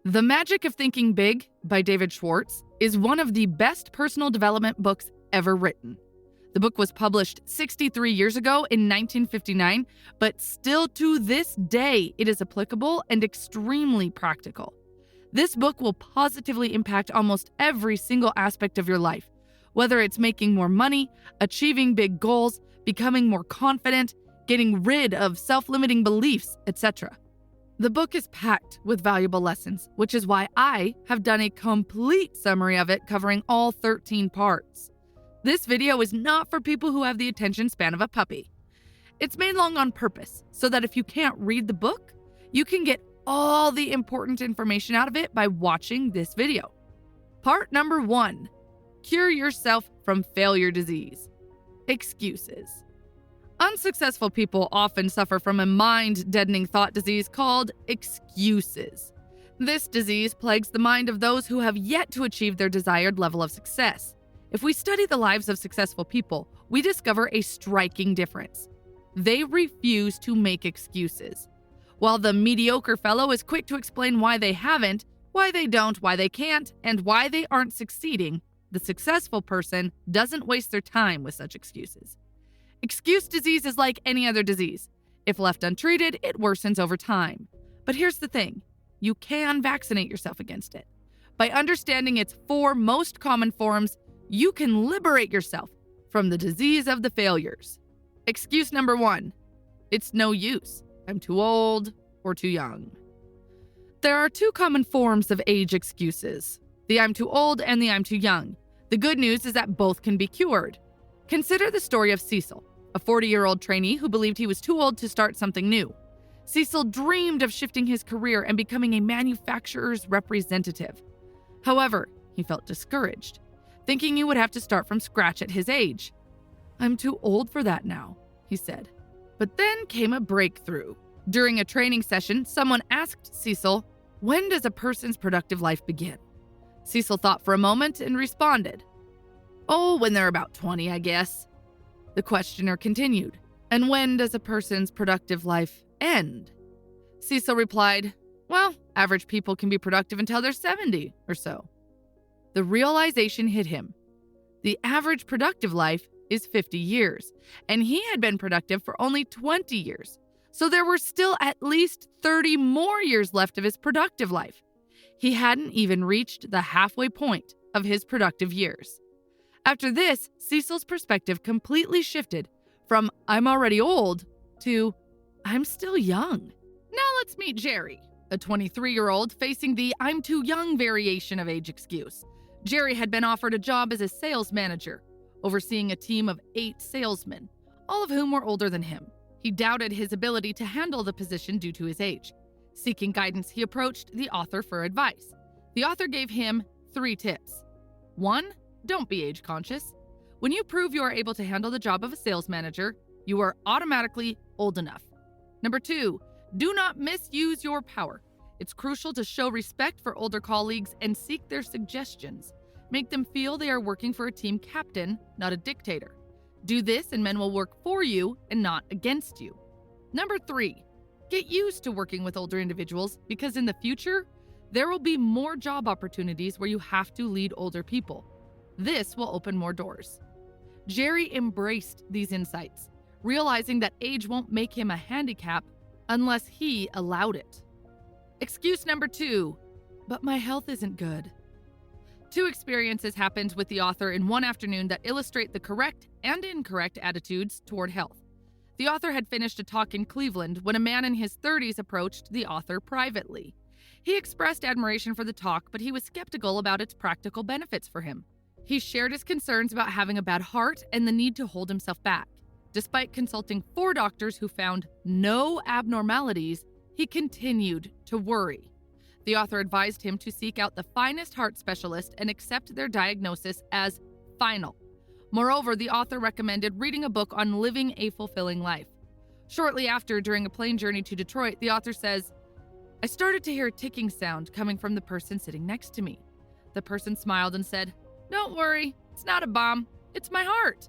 The Magic of Thinking Big by David Schwartz is one of the best personal development books ever written. The book was published 63 years ago in 1959, but still to this day, it is applicable and extremely practical. This book will positively impact almost every single aspect of your life, whether it's making more money, achieving big goals, becoming more confident, getting rid of self-limiting beliefs, etc. The book is packed with valuable lessons, which is why I have done a complete summary of it covering all 13 parts. This video is not for people who have the attention span of a puppy. It's made long on purpose, so that if you can't read the book, you can get all the important information out of it by watching this video. Part number 1. Cure yourself from failure disease. Excuses. Unsuccessful people often suffer from a mind-deadening thought disease called excuses. This disease plagues the mind of those who have yet to achieve their desired level of success. If we study the lives of successful people, we discover a striking difference. They refuse to make excuses. While the mediocre fellow is quick to explain why they haven't, why they don't, why they can't, and why they aren't succeeding, the successful person doesn't waste their time with such excuses. Excuse disease is like any other disease. If left untreated, it worsens over time. But here's the thing, you can vaccinate yourself against it. By understanding its 4 most common forms, you can liberate yourself from the disease of the failures. Excuse number 1, it's no use. I'm too old or too young. There are 2 common forms of age excuses, the I'm too old and the I'm too young. The good news is that both can be cured. Consider the story of Cecil, a 40-year-old trainee who believed he was too old to start something new. Cecil dreamed of shifting his career and becoming a manufacturer's representative. However, he felt discouraged, thinking he would have to start from scratch at his age. I'm too old for that now, he said. But then came a breakthrough. During a training session, someone asked Cecil, "When does a person's productive life begin?" Cecil thought for a moment and responded, "Oh, when they're about 20, I guess." The questioner continued, "And when does a person's productive life end?" Cecil replied, "Well, average people can be productive until they're 70 or so." The realization hit him. The average productive life is 50 years, and he had been productive for only 20 years. So there were still at least 30 more years left of his productive life. He hadn't even reached the halfway point of his productive years. After this, Cecil's perspective completely shifted from "I'm already old" to "I'm still young." Now let's meet Jerry, a 23-year-old facing the "I'm too young" variation of age excuse. Jerry had been offered a job as a sales manager, overseeing a team of 8 salesmen, all of whom were older than him. He doubted his ability to handle the position due to his age. Seeking guidance, he approached the author for advice. The author gave him 3 tips. 1, don't be age conscious. When you prove you are able to handle the job of a sales manager, you are automatically old enough. Number 2, do not misuse your power. It's crucial to show respect for older colleagues and seek their suggestions. Make them feel they are working for a team captain, not a dictator. Do this and men will work for you and not against you. Number 3, get used to working with older individuals because in the future, there will be more job opportunities where you have to lead older people. This will open more doors. Jerry embraced these insights, realizing that age won't make him a handicap unless he allowed it. Excuse number 2, but my health isn't good. 2 experiences happened with the author in one afternoon that illustrate the correct and incorrect attitudes toward health. The author had finished a talk in Cleveland when a man in his 30s approached the author privately. He expressed admiration for the talk, but he was skeptical about its practical benefits for him. He shared his concerns about having a bad heart and the need to hold himself back. Despite consulting 4 doctors who found no abnormalities, he continued to worry. The author advised him to seek out the finest heart specialist and accept their diagnosis as final. Moreover, the author recommended reading a book on living a fulfilling life. Shortly after, during a plane journey to Detroit, the author says, "I started to hear a ticking sound coming from the person sitting next to me. The person smiled and said, 'Don't worry, it's not a bomb, it's my heart.'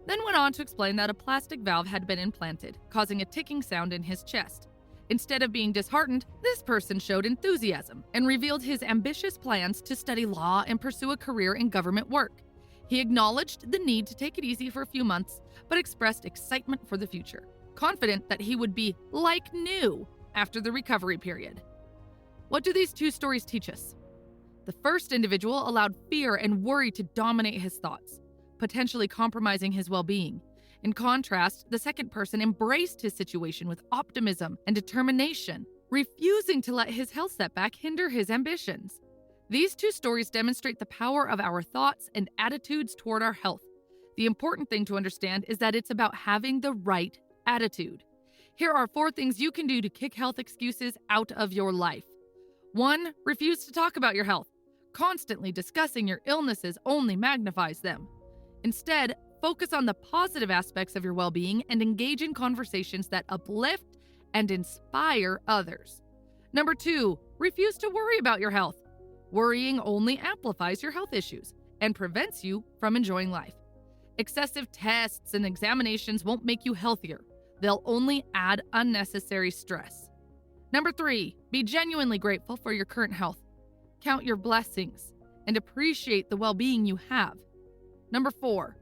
Then went on to explain that a plastic valve had been implanted, causing a ticking sound in his chest. Instead of being disheartened, this person showed enthusiasm and revealed his ambitious plans to study law and pursue a career in government work. He acknowledged the need to take it easy for a few months, but expressed excitement for the future, confident that he would be like new after the recovery period. What do these two stories teach us? The first individual allowed fear and worry to dominate his thoughts, potentially compromising his well-being. In contrast, the second person embraced his situation with optimism and determination, refusing to let his health setback hinder his ambitions. These two stories demonstrate the power of our thoughts and attitudes toward our health. The important thing to understand is that it's about having the right attitude. Here are 4 things you can do to kick health excuses out of your life. 1. Refuse to talk about your health. Constantly discussing your illnesses only magnifies them. Instead, focus on the positive aspects of your well-being and engage in conversations that uplift and inspire others. Number 2, refuse to worry about your health. Worrying only amplifies your health issues and prevents you from enjoying life. Excessive tests and examinations won't make you healthier. They'll only add unnecessary stress. Number 3, be genuinely grateful for your current health. Count your blessings and appreciate the well-being you have. Number 4,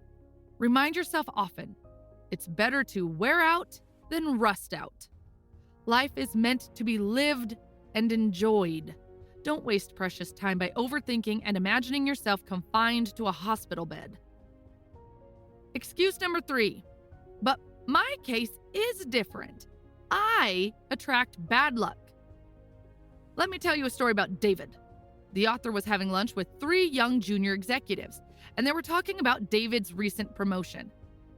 remind yourself often, it's better to wear out than rust out. Life is meant to be lived and enjoyed. Don't waste precious time by overthinking and imagining yourself confined to a hospital bed. Excuse number 3, but my case is different. I attract bad luck. Let me tell you a story about David. The author was having lunch with 3 young junior executives, and they were talking about David's recent promotion.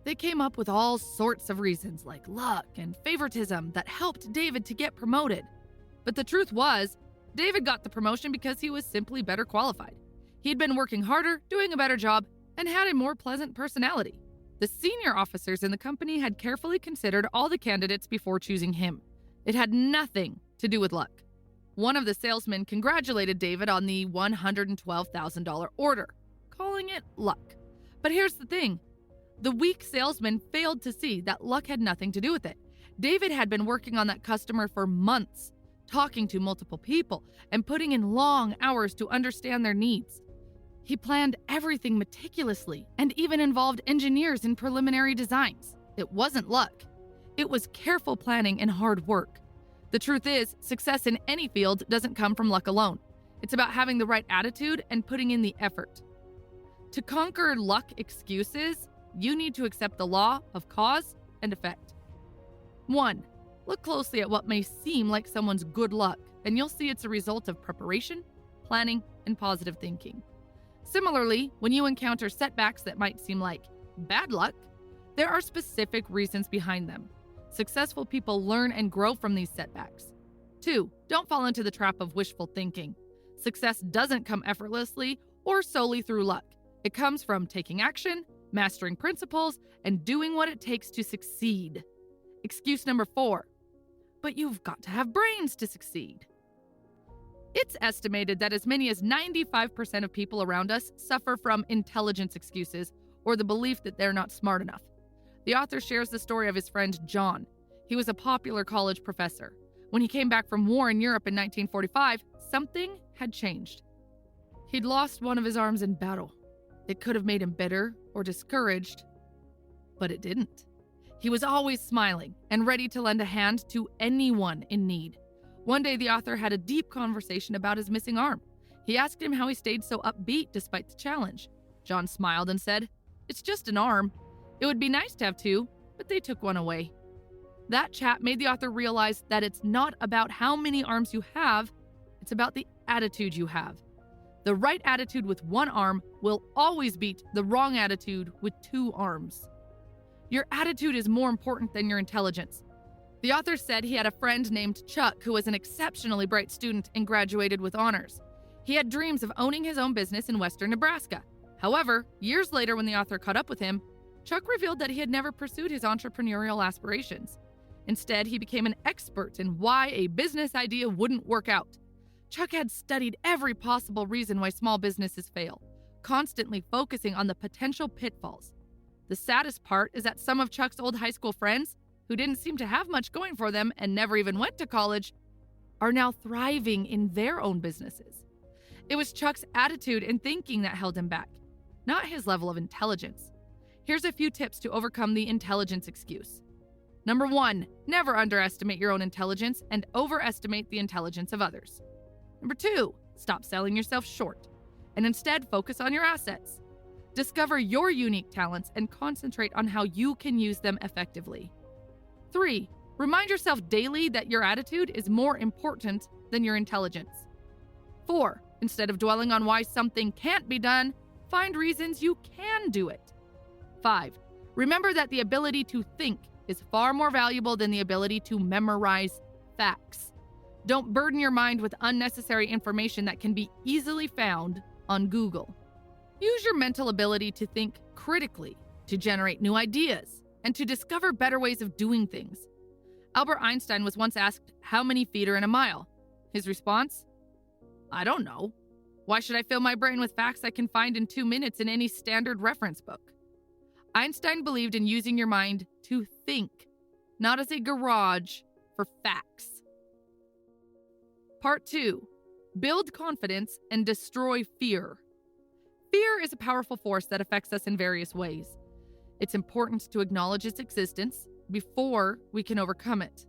They came up with all sorts of reasons like luck and favoritism that helped David to get promoted. But the truth was, David got the promotion because he was simply better qualified. He'd been working harder, doing a better job, and had a more pleasant personality. The senior officers in the company had carefully considered all the candidates before choosing him. It had nothing to do with luck. One of the salesmen congratulated David on the $112,000 order, calling it luck. But here's the thing. The weak salesman failed to see that luck had nothing to do with it. David had been working on that customer for months, talking to multiple people and putting in long hours to understand their needs. He planned everything meticulously and even involved engineers in preliminary designs. It wasn't luck. It was careful planning and hard work. The truth is, success in any field doesn't come from luck alone. It's about having the right attitude and putting in the effort. To conquer luck excuses, you need to accept the law of cause and effect. 1. Look closely at what may seem like someone's good luck, and you'll see it's a result of preparation, planning, and positive thinking. Similarly, when you encounter setbacks that might seem like bad luck, there are specific reasons behind them. Successful people learn and grow from these setbacks. 2. Don't fall into the trap of wishful thinking. Success doesn't come effortlessly or solely through luck. It comes from taking action, mastering principles, and doing what it takes to succeed. Excuse number 4. But you've got to have brains to succeed. It's estimated that as many as 95% of people around us suffer from intelligence excuses or the belief that they're not smart enough. The author shares the story of his friend John. He was a popular college professor. When he came back from war in Europe in 1945, something had changed. He'd lost one of his arms in battle. It could have made him bitter or discouraged, but it didn't. He was always smiling and ready to lend a hand to anyone in need. One day, the author had a deep conversation about his missing arm. He asked him how he stayed so upbeat despite the challenge. John smiled and said, "It's just an arm. It would be nice to have 2, but they took one away." That chat made the author realize that it's not about how many arms you have, it's about the attitude you have. The right attitude with 1 arm will always beat the wrong attitude with 2 arms. Your attitude is more important than your intelligence. The author said he had a friend named Chuck who was an exceptionally bright student and graduated with honors. He had dreams of owning his own business in western Nebraska. However, years later when the author caught up with him, Chuck revealed that he had never pursued his entrepreneurial aspirations. Instead, he became an expert in why a business idea wouldn't work out. Chuck had studied every possible reason why small businesses fail, constantly focusing on the potential pitfalls. The saddest part is that some of Chuck's old high school friends who didn't seem to have much going for them and never even went to college, are now thriving in their own businesses. It was Chuck's attitude and thinking that held him back, not his level of intelligence. Here's a few tips to overcome the intelligence excuse. Number 1, never underestimate your own intelligence and overestimate the intelligence of others. Number 2, stop selling yourself short and instead focus on your assets. Discover your unique talents and concentrate on how you can use them effectively. 3, remind yourself daily that your attitude is more important than your intelligence. 4, instead of dwelling on why something can't be done, find reasons you can do it. 5, remember that the ability to think is far more valuable than the ability to memorize facts. Don't burden your mind with unnecessary information that can be easily found on Google. Use your mental ability to think critically, to generate new ideas, and to discover better ways of doing things. Albert Einstein was once asked how many feet are in a mile. His response? I don't know. Why should I fill my brain with facts I can find in 2 minutes in any standard reference book? Einstein believed in using your mind to think, not as a garage for facts. Part 2. Build confidence and destroy fear. Fear is a powerful force that affects us in various ways. It's important to acknowledge its existence before we can overcome it.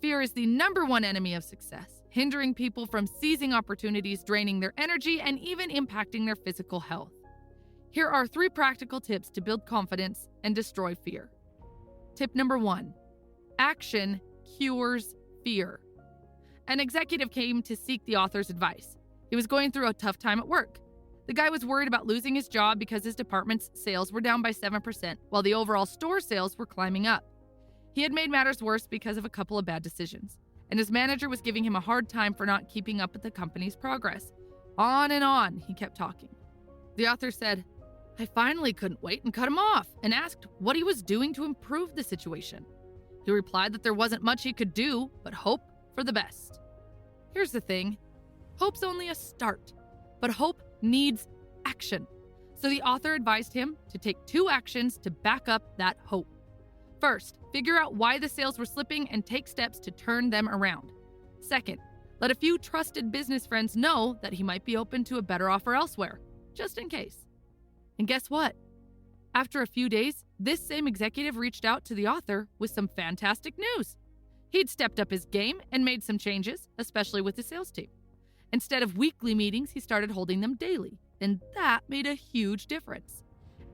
Fear is the number one enemy of success, hindering people from seizing opportunities, draining their energy, and even impacting their physical health. Here are 3 practical tips to build confidence and destroy fear. Tip number 1, action cures fear. An executive came to seek the author's advice. He was going through a tough time at work. The guy was worried about losing his job because his department's sales were down by 7%, while the overall store sales were climbing up. He had made matters worse because of a couple of bad decisions, and his manager was giving him a hard time for not keeping up with the company's progress. On and on, he kept talking. The author said, I finally couldn't wait and cut him off and asked what he was doing to improve the situation. He replied that there wasn't much he could do but hope for the best. Here's the thing, hope's only a start, but hope needs action. So the author advised him to take 2 actions to back up that hope. First, figure out why the sales were slipping and take steps to turn them around. Second, let a few trusted business friends know that he might be open to a better offer elsewhere, just in case. And guess what? After a few days, this same executive reached out to the author with some fantastic news. He'd stepped up his game and made some changes, especially with the sales team. Instead of weekly meetings, he started holding them daily, and that made a huge difference.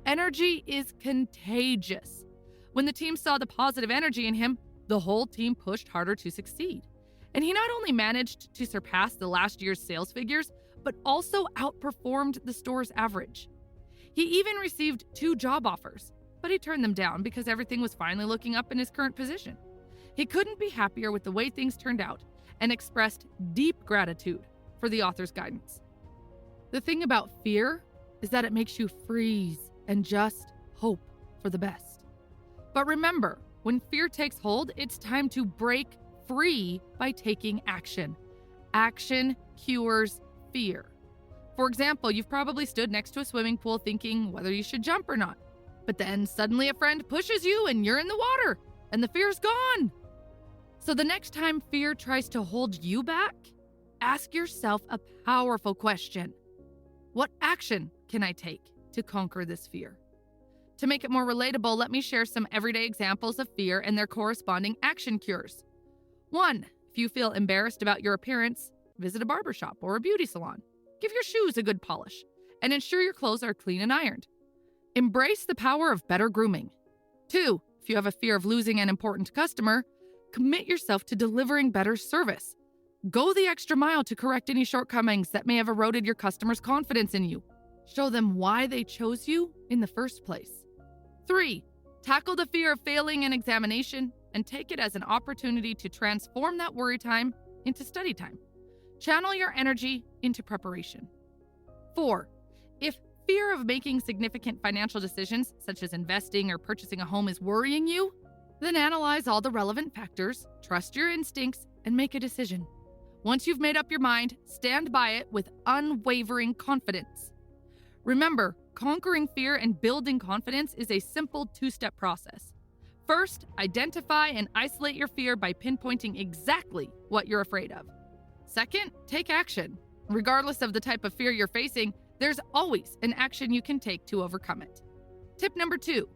Energy is contagious. When the team saw the positive energy in him, the whole team pushed harder to succeed. And he not only managed to surpass the last year's sales figures, but also outperformed the store's average. He even received 2 job offers, but he turned them down because everything was finally looking up in his current position. He couldn't be happier with the way things turned out and expressed deep gratitude for the author's guidance. The thing about fear is that it makes you freeze and just hope for the best. But remember, when fear takes hold, it's time to break free by taking action. Action cures fear. For example, you've probably stood next to a swimming pool thinking whether you should jump or not. But then suddenly a friend pushes you and you're in the water, and the fear's gone. So the next time fear tries to hold you back, ask yourself a powerful question. What action can I take to conquer this fear? To make it more relatable, let me share some everyday examples of fear and their corresponding action cures. 1. If you feel embarrassed about your appearance, visit a barbershop or a beauty salon. Give your shoes a good polish and ensure your clothes are clean and ironed. Embrace the power of better grooming. 2. If you have a fear of losing an important customer, commit yourself to delivering better service. Go the extra mile to correct any shortcomings that may have eroded your customers' confidence in you. Show them why they chose you in the first place. 3. Tackle the fear of failing an examination and take it as an opportunity to transform that worry time into study time. Channel your energy into preparation. 4. If fear of making significant financial decisions, such as investing or purchasing a home, is worrying you, then analyze all the relevant factors, trust your instincts, and make a decision. Once you've made up your mind, stand by it with unwavering confidence. Remember, conquering fear and building confidence is a simple 2-step process. First, identify and isolate your fear by pinpointing exactly what you're afraid of. Second, take action. Regardless of the type of fear you're facing, there's always an action you can take to overcome it. Tip number 2,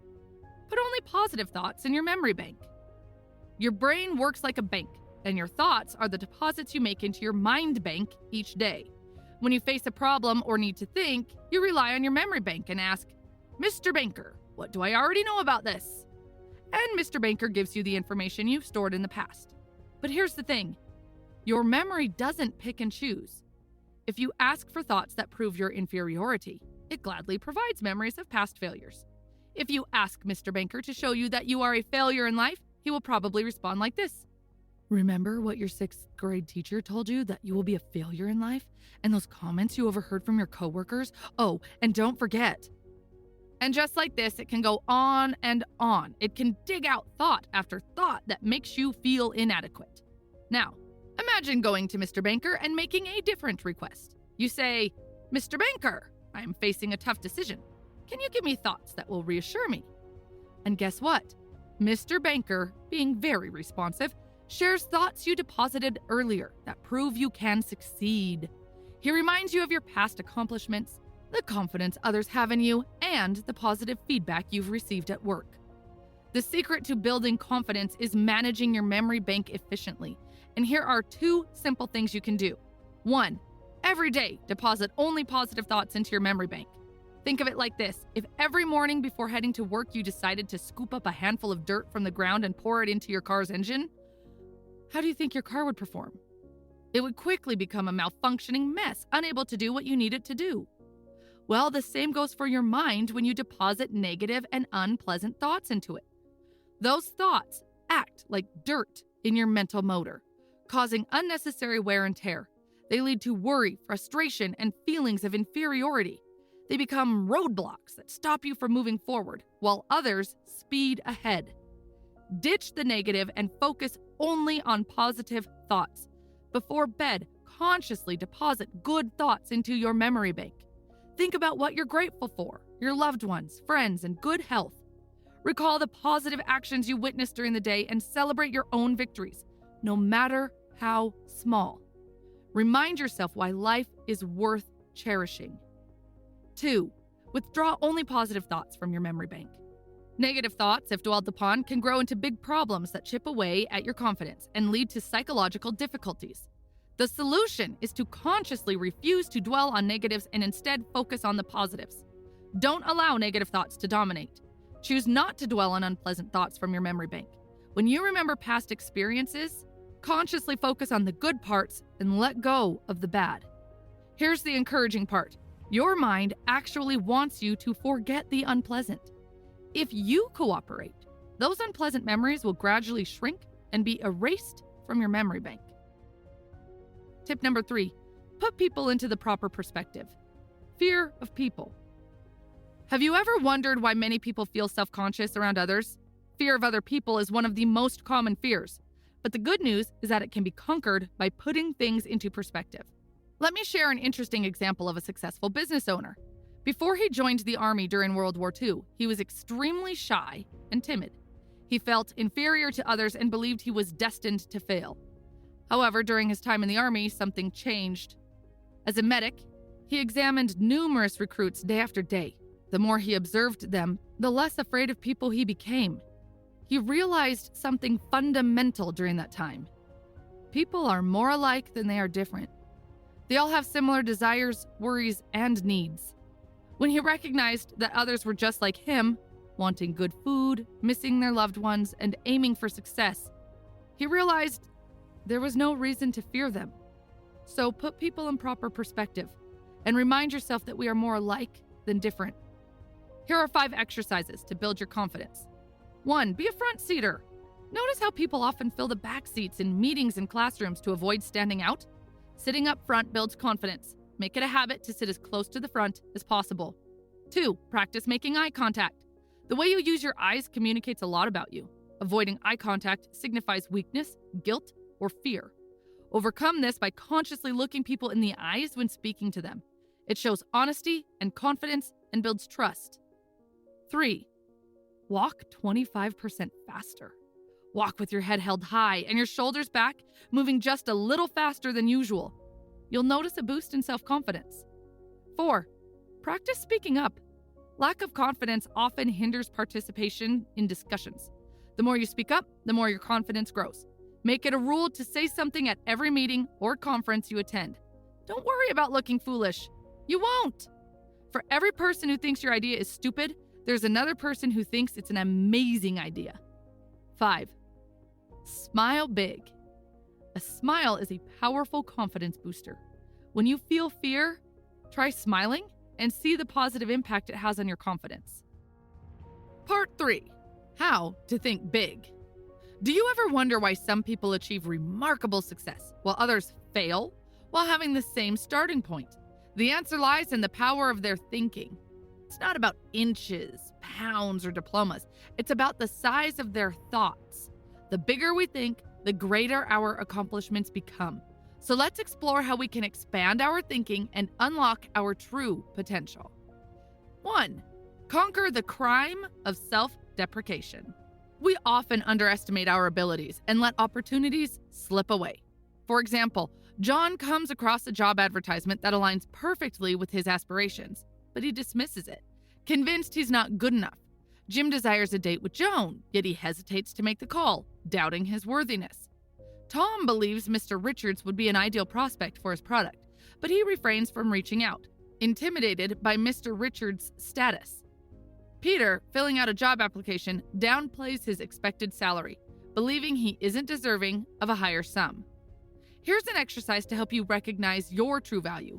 put only positive thoughts in your memory bank. Your brain works like a bank, and your thoughts are the deposits you make into your mind bank each day. When you face a problem or need to think, you rely on your memory bank and ask, Mr. Banker, what do I already know about this? And Mr. Banker gives you the information you've stored in the past. But here's the thing, your memory doesn't pick and choose. If you ask for thoughts that prove your inferiority, it gladly provides memories of past failures. If you ask Mr. Banker to show you that you are a failure in life, he will probably respond like this. Remember what your 6th grade teacher told you, that you will be a failure in life? And those comments you overheard from your coworkers? Oh, and don't forget. And just like this, it can go on and on. It can dig out thought after thought that makes you feel inadequate. Now, imagine going to Mr. Banker and making a different request. You say, Mr. Banker, I am facing a tough decision. Can you give me thoughts that will reassure me? And guess what? Mr. Banker, being very responsive, shares thoughts you deposited earlier that prove you can succeed. He reminds you of your past accomplishments, the confidence others have in you, and the positive feedback you've received at work. The secret to building confidence is managing your memory bank efficiently. And here are 2 simple things you can do. 1, every day, deposit only positive thoughts into your memory bank. Think of it like this. If every morning before heading to work you decided to scoop up a handful of dirt from the ground and pour it into your car's engine, how do you think your car would perform? It would quickly become a malfunctioning mess, unable to do what you need it to do. Well, the same goes for your mind when you deposit negative and unpleasant thoughts into it. Those thoughts act like dirt in your mental motor, causing unnecessary wear and tear. They lead to worry, frustration, and feelings of inferiority. They become roadblocks that stop you from moving forward, while others speed ahead. Ditch the negative and focus only on positive thoughts. Before bed, consciously deposit good thoughts into your memory bank. Think about what you're grateful for, your loved ones, friends, and good health. Recall the positive actions you witnessed during the day and celebrate your own victories, no matter how small. Remind yourself why life is worth cherishing. 2, withdraw only positive thoughts from your memory bank. Negative thoughts, if dwelled upon, can grow into big problems that chip away at your confidence and lead to psychological difficulties. The solution is to consciously refuse to dwell on negatives and instead focus on the positives. Don't allow negative thoughts to dominate. Choose not to dwell on unpleasant thoughts from your memory bank. When you remember past experiences, consciously focus on the good parts and let go of the bad. Here's the encouraging part. Your mind actually wants you to forget the unpleasant. If you cooperate, those unpleasant memories will gradually shrink and be erased from your memory bank. Tip number 3, put people into the proper perspective. Fear of people. Have you ever wondered why many people feel self-conscious around others? Fear of other people is one of the most common fears. But the good news is that it can be conquered by putting things into perspective. Let me share an interesting example of a successful business owner. Before he joined the Army during World War II, he was extremely shy and timid. He felt inferior to others and believed he was destined to fail. However, during his time in the Army, something changed. As a medic, he examined numerous recruits day after day. The more he observed them, the less afraid of people he became. He realized something fundamental during that time. People are more alike than they are different. They all have similar desires, worries, and needs. When he recognized that others were just like him, wanting good food, missing their loved ones, and aiming for success, he realized there was no reason to fear them. So put people in proper perspective and remind yourself that we are more alike than different. Here are 5 exercises to build your confidence. 1, be a front seater. Notice how people often fill the back seats in meetings and classrooms to avoid standing out? Sitting up front builds confidence. Make it a habit to sit as close to the front as possible. 2, practice making eye contact. The way you use your eyes communicates a lot about you. Avoiding eye contact signifies weakness, guilt, or fear. Overcome this by consciously looking people in the eyes when speaking to them. It shows honesty and confidence and builds trust. 3, Walk 25% faster. Walk with your head held high and your shoulders back, moving just a little faster than usual. You'll notice a boost in self-confidence. 4. Practice speaking up. Lack of confidence often hinders participation in discussions. The more you speak up, the more your confidence grows. Make it a rule to say something at every meeting or conference you attend. Don't worry about looking foolish. You won't. For every person who thinks your idea is stupid, there's another person who thinks it's an amazing idea. 5. Smile big. A smile is a powerful confidence booster. When you feel fear, try smiling and see the positive impact it has on your confidence. Part 3. How to think big. Do you ever wonder why some people achieve remarkable success while others fail while having the same starting point? The answer lies in the power of their thinking. It's not about inches, pounds, or diplomas. It's about the size of their thoughts. The bigger we think, the greater our accomplishments become. So let's explore how we can expand our thinking and unlock our true potential. 1. Conquer the crime of self-deprecation. We often underestimate our abilities and let opportunities slip away. For example, John comes across a job advertisement that aligns perfectly with his aspirations, but he dismisses it, convinced he's not good enough. Jim desires a date with Joan, yet he hesitates to make the call, doubting his worthiness. Tom believes Mr. Richards would be an ideal prospect for his product, but he refrains from reaching out, intimidated by Mr. Richards' status. Peter, filling out a job application, downplays his expected salary, believing he isn't deserving of a higher sum. Here's an exercise to help you recognize your true value.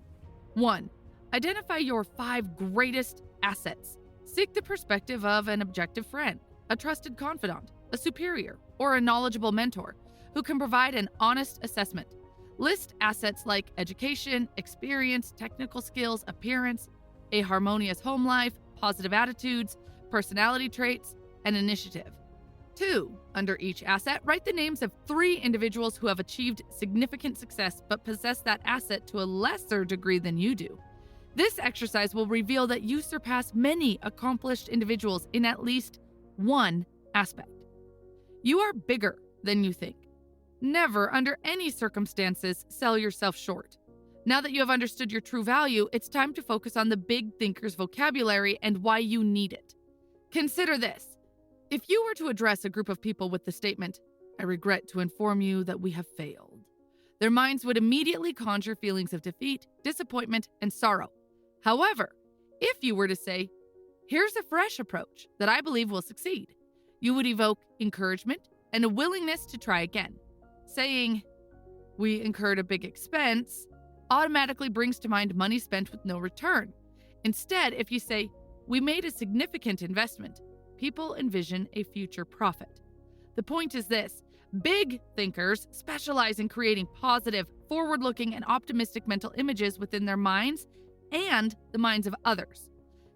1. Identify your 5 greatest assets. Seek the perspective of an objective friend, a trusted confidant, a superior, or a knowledgeable mentor who can provide an honest assessment. List assets like education, experience, technical skills, appearance, a harmonious home life, positive attitudes, personality traits, and initiative. 2. Under each asset, write the names of 3 individuals who have achieved significant success but possess that asset to a lesser degree than you do. This exercise will reveal that you surpass many accomplished individuals in at least one aspect. You are bigger than you think. Never, under any circumstances, sell yourself short. Now that you have understood your true value, it's time to focus on the big thinker's vocabulary and why you need it. Consider this. If you were to address a group of people with the statement, "I regret to inform you that we have failed," their minds would immediately conjure feelings of defeat, disappointment, and sorrow. However, if you were to say, "Here's a fresh approach that I believe will succeed," you would evoke encouragement and a willingness to try again. Saying, "We incurred a big expense," automatically brings to mind money spent with no return. Instead, if you say, "We made a significant investment," people envision a future profit. The point is this: big thinkers specialize in creating positive, forward-looking, and optimistic mental images within their minds and the minds of others.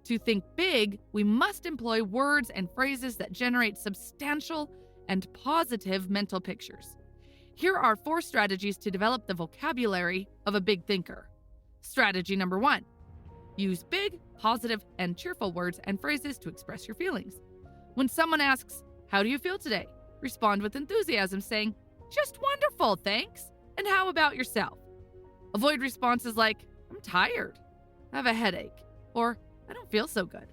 To think big, we must employ words and phrases that generate substantial and positive mental pictures. Here are 4 strategies to develop the vocabulary of a big thinker. Strategy number 1. Use big, positive, and cheerful words and phrases to express your feelings. When someone asks, "How do you feel today?" respond with enthusiasm, saying, "Just wonderful, thanks. And how about yourself?" Avoid responses like, "I'm tired," "I have a headache," or "I don't feel so good."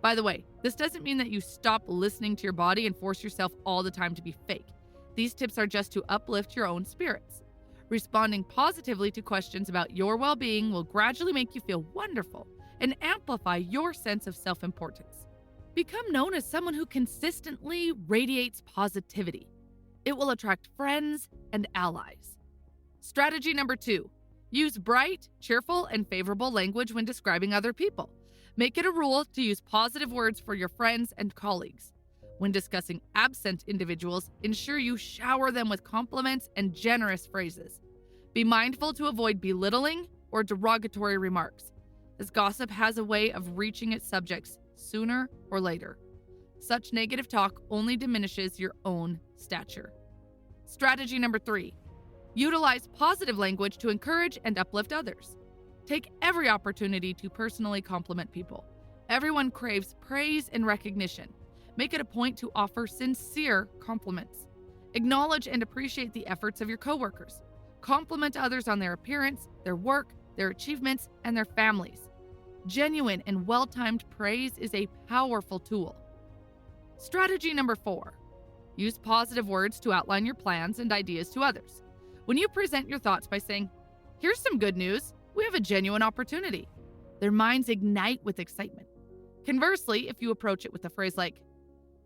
By the way, this doesn't mean that you stop listening to your body and force yourself all the time to be fake. These tips are just to uplift your own spirits. Responding positively to questions about your well-being will gradually make you feel wonderful and amplify your sense of self-importance. Become known as someone who consistently radiates positivity. It will attract friends and allies. Strategy number 2. Use bright, cheerful, and favorable language when describing other people. Make it a rule to use positive words for your friends and colleagues. When discussing absent individuals, ensure you shower them with compliments and generous phrases. Be mindful to avoid belittling or derogatory remarks, as gossip has a way of reaching its subjects sooner or later. Such negative talk only diminishes your own stature. Strategy number 3. Utilize positive language to encourage and uplift others. Take every opportunity to personally compliment people. Everyone craves praise and recognition. Make it a point to offer sincere compliments. Acknowledge and appreciate the efforts of your coworkers. Compliment others on their appearance, their work, their achievements, and their families. Genuine and well-timed praise is a powerful tool. Strategy number 4. Use positive words to outline your plans and ideas to others. When you present your thoughts by saying, "Here's some good news, we have a genuine opportunity," their minds ignite with excitement. Conversely, if you approach it with a phrase like,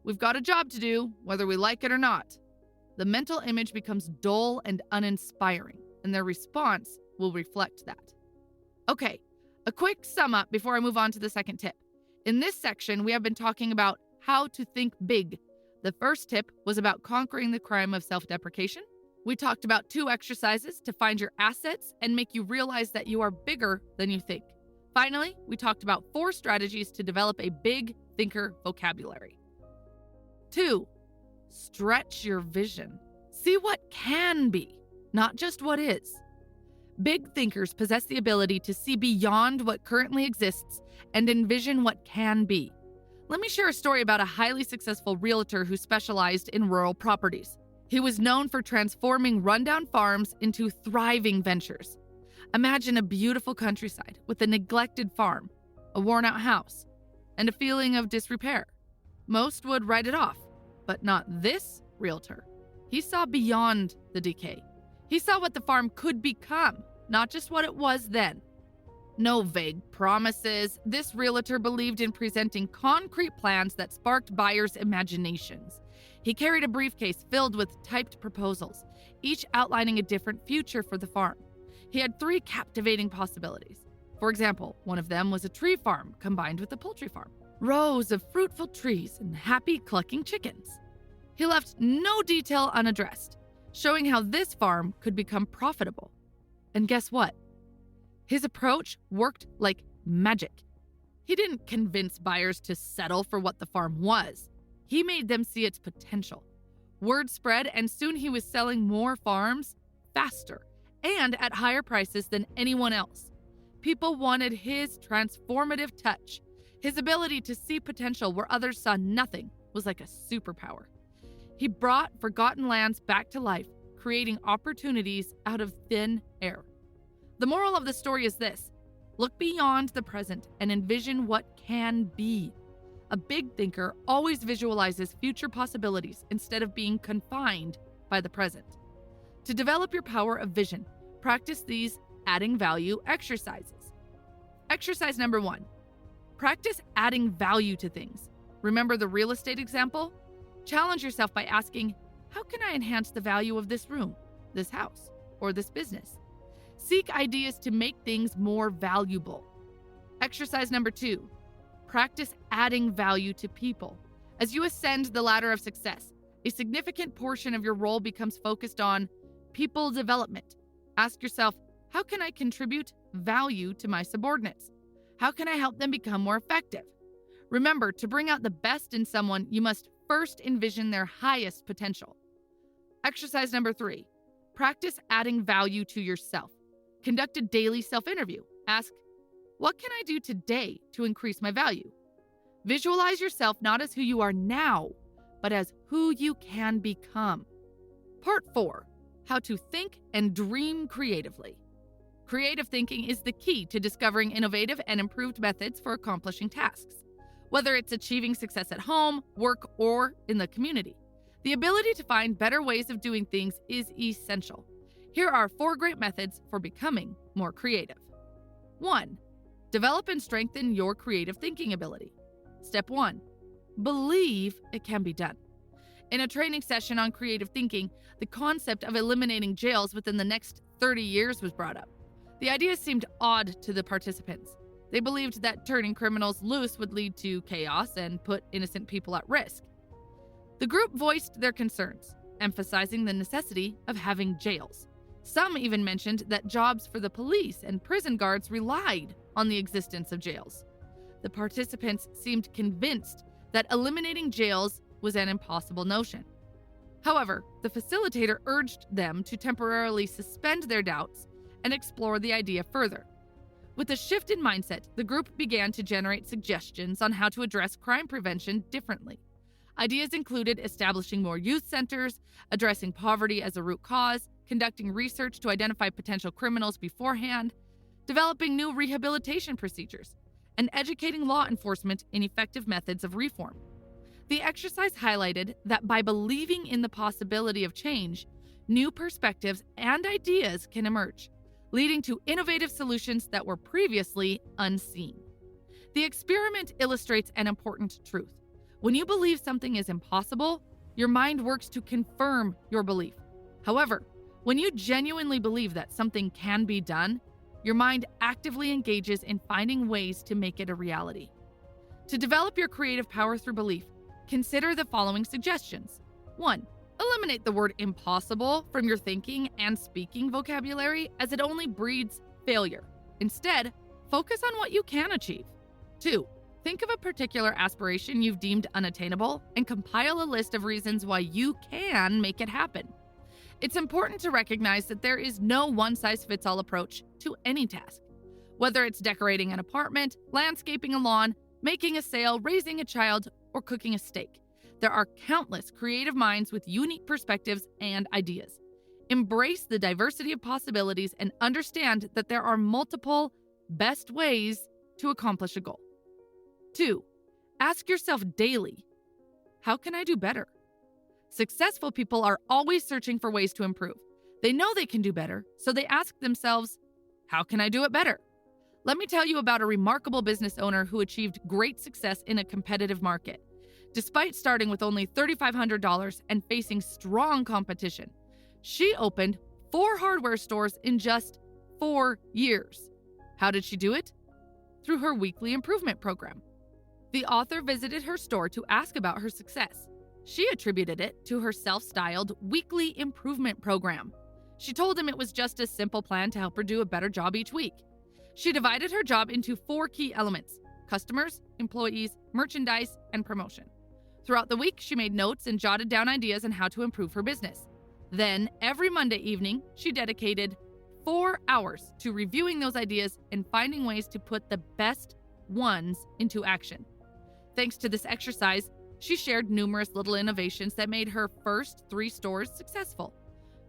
"We've got a job to do, whether we like it or not," the mental image becomes dull and uninspiring, and their response will reflect that. Okay, a quick sum up before I move on to the second tip. In this section, we have been talking about how to think big. The first tip was about conquering the crime of self-deprecation. We talked about 2 exercises to find your assets and make you realize that you are bigger than you think. Finally, we talked about 4 strategies to develop a big thinker vocabulary. 2. Stretch your vision. See what can be, not just what is. Big thinkers possess the ability to see beyond what currently exists and envision what can be. Let me share a story about a highly successful realtor who specialized in rural properties. He was known for transforming rundown farms into thriving ventures. Imagine a beautiful countryside with a neglected farm, a worn-out house, and a feeling of disrepair. Most would write it off, but not this realtor. He saw beyond the decay. He saw what the farm could become, not just what it was then. No vague promises. This realtor believed in presenting concrete plans that sparked buyers' imaginations. He carried a briefcase filled with typed proposals, each outlining a different future for the farm. He had 3 captivating possibilities. For example, one of them was a tree farm combined with a poultry farm. Rows of fruitful trees and happy clucking chickens. He left no detail unaddressed, showing how this farm could become profitable. And guess what? His approach worked like magic. He didn't convince buyers to settle for what the farm was. He made them see its potential. Word spread, and soon he was selling more farms faster and at higher prices than anyone else. People wanted his transformative touch. His ability to see potential where others saw nothing was like a superpower. He brought forgotten lands back to life, creating opportunities out of thin air. The moral of the story is this: look beyond the present and envision what can be. A big thinker always visualizes future possibilities instead of being confined by the present. To develop your power of vision, practice these adding value exercises. Exercise number 1. Practice adding value to things. Remember the real estate example? Challenge yourself by asking, how can I enhance the value of this room, this house, or this business? Seek ideas to make things more valuable. Exercise number 2. Practice adding value to people. As you ascend the ladder of success, a significant portion of your role becomes focused on people development. Ask yourself, how can I contribute value to my subordinates? How can I help them become more effective? Remember, to bring out the best in someone, you must first envision their highest potential. Exercise number 3. Practice adding value to yourself. Conduct a daily self-interview. Ask, what can I do today to increase my value? Visualize yourself not as who you are now, but as who you can become. Part 4. How to think and dream creatively. Creative thinking is the key to discovering innovative and improved methods for accomplishing tasks. Whether it's achieving success at home, work, or in the community, the ability to find better ways of doing things is essential. Here are 4 great methods for becoming more creative. 1. Develop and strengthen your creative thinking ability. Step 1. Believe it can be done. In a training session on creative thinking, the concept of eliminating jails within the next 30 years was brought up. The idea seemed odd to the participants. They believed that turning criminals loose would lead to chaos and put innocent people at risk. The group voiced their concerns, emphasizing the necessity of having jails. Some even mentioned that jobs for the police and prison guards relied on the existence of jails. The participants seemed convinced that eliminating jails was an impossible notion. However, the facilitator urged them to temporarily suspend their doubts and explore the idea further. With a shift in mindset, the group began to generate suggestions on how to address crime prevention differently. Ideas included establishing more youth centers, addressing poverty as a root cause, conducting research to identify potential criminals beforehand, developing new rehabilitation procedures, and educating law enforcement in effective methods of reform. The exercise highlighted that by believing in the possibility of change, new perspectives and ideas can emerge, leading to innovative solutions that were previously unseen. The experiment illustrates an important truth. When you believe something is impossible, your mind works to confirm your belief. However, when you genuinely believe that something can be done, your mind actively engages in finding ways to make it a reality. To develop your creative power through belief, consider the following suggestions. 1. Eliminate the word impossible from your thinking and speaking vocabulary, as it only breeds failure. Instead, focus on what you can achieve. 2. Think of a particular aspiration you've deemed unattainable and compile a list of reasons why you can make it happen. It's important to recognize that there is no one-size-fits-all approach to any task. Whether it's decorating an apartment, landscaping a lawn, making a sale, raising a child, or cooking a steak, there are countless creative minds with unique perspectives and ideas. Embrace the diversity of possibilities and understand that there are multiple best ways to accomplish a goal. 2. Ask yourself daily, how can I do better? Successful people are always searching for ways to improve. They know they can do better, so they ask themselves, how can I do it better? Let me tell you about a remarkable business owner who achieved great success in a competitive market. Despite starting with only $3,500 and facing strong competition, she opened 4 hardware stores in just 4 years. How did she do it? Through her weekly improvement program. The author visited her store to ask about her success. She attributed it to her self-styled weekly improvement program. She told him it was just a simple plan to help her do a better job each week. She divided her job into 4 key elements: customers, employees, merchandise, and promotion. Throughout the week, she made notes and jotted down ideas on how to improve her business. Then, every Monday evening, she dedicated 4 hours to reviewing those ideas and finding ways to put the best ones into action. Thanks to this exercise, she shared numerous little innovations that made her first 3 stores successful.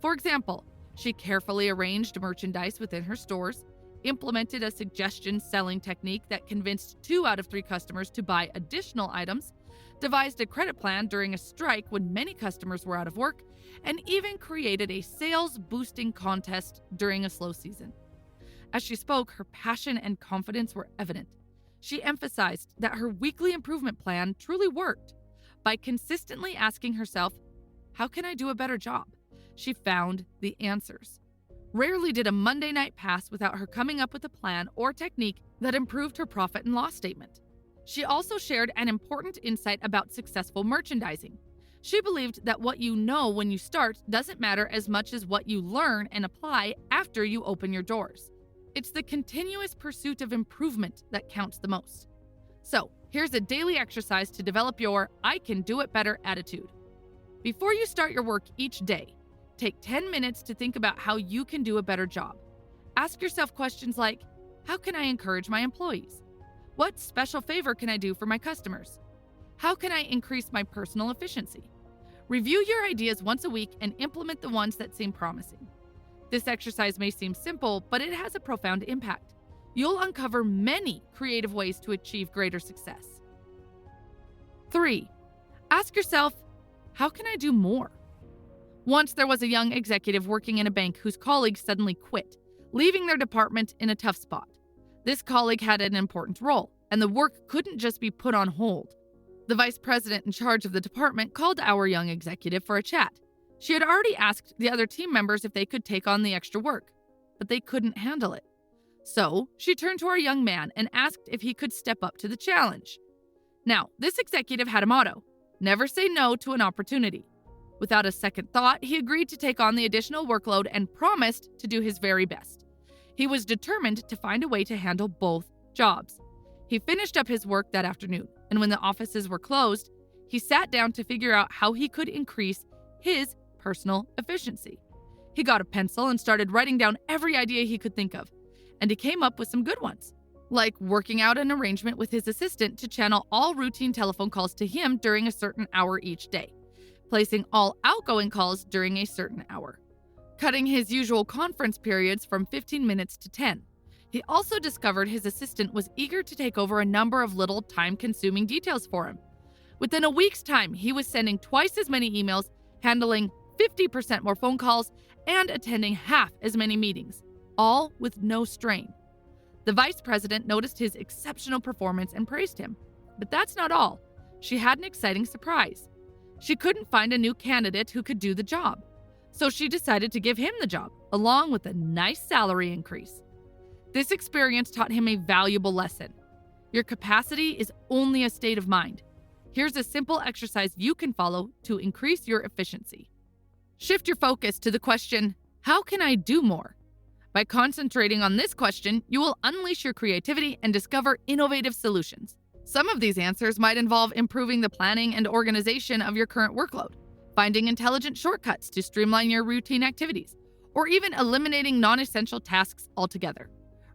For example, she carefully arranged merchandise within her stores, implemented a suggestion selling technique that convinced 2 out of 3 customers to buy additional items, devised a credit plan during a strike when many customers were out of work, and even created a sales-boosting contest during a slow season. As she spoke, her passion and confidence were evident. She emphasized that her weekly improvement plan truly worked. By consistently asking herself, how can I do a better job? She found the answers. Rarely did a Monday night pass without her coming up with a plan or technique that improved her profit and loss statement. She also shared an important insight about successful merchandising. She believed that what you know when you start doesn't matter as much as what you learn and apply after you open your doors. It's the continuous pursuit of improvement that counts the most. So, here's a daily exercise to develop your I can do it better attitude. Before you start your work each day, take 10 minutes to think about how you can do a better job. Ask yourself questions like, how can I encourage my employees? What special favor can I do for my customers? How can I increase my personal efficiency? Review your ideas once a week and implement the ones that seem promising. This exercise may seem simple, but it has a profound impact. You'll uncover many creative ways to achieve greater success. 3. Ask yourself, how can I do more? Once there was a young executive working in a bank whose colleagues suddenly quit, leaving their department in a tough spot. This colleague had an important role, and the work couldn't just be put on hold. The vice president in charge of the department called our young executive for a chat. She had already asked the other team members if they could take on the extra work, but they couldn't handle it. So she turned to our young man and asked if he could step up to the challenge. Now, this executive had a motto: never say no to an opportunity. Without a second thought, he agreed to take on the additional workload and promised to do his very best. He was determined to find a way to handle both jobs. He finished up his work that afternoon, and when the offices were closed, he sat down to figure out how he could increase his personal efficiency. He got a pencil and started writing down every idea he could think of, and he came up with some good ones. like working out an arrangement with his assistant to channel all routine telephone calls to him during a certain hour each day, placing all outgoing calls during a certain hour, cutting his usual conference periods from 15 minutes to 10. He also discovered his assistant was eager to take over a number of little time-consuming details for him. Within a week's time, he was sending twice as many emails, handling 50% more phone calls, and attending half as many meetings, all with no strain. The vice president noticed his exceptional performance and praised him. But that's not all. She had an exciting surprise. She couldn't find a new candidate who could do the job, so she decided to give him the job, along with a nice salary increase. This experience taught him a valuable lesson. Your capacity is only a state of mind. Here's a simple exercise you can follow to increase your efficiency. Shift your focus to the question, how can I do more? By concentrating on this question, you will unleash your creativity and discover innovative solutions. Some of these answers might involve improving the planning and organization of your current workload, finding intelligent shortcuts to streamline your routine activities, or even eliminating non-essential tasks altogether.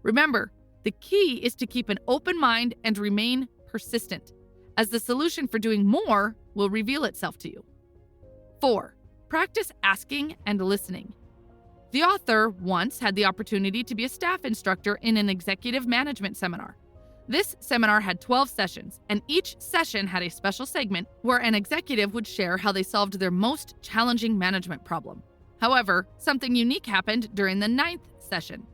Remember, the key is to keep an open mind and remain persistent, as the solution for doing more will reveal itself to you. 4. Practice asking and listening. The author once had the opportunity to be a staff instructor in an executive management seminar. This seminar had 12 sessions, and each session had a special segment where an executive would share how they solved their most challenging management problem. However, something unique happened during the 9th session.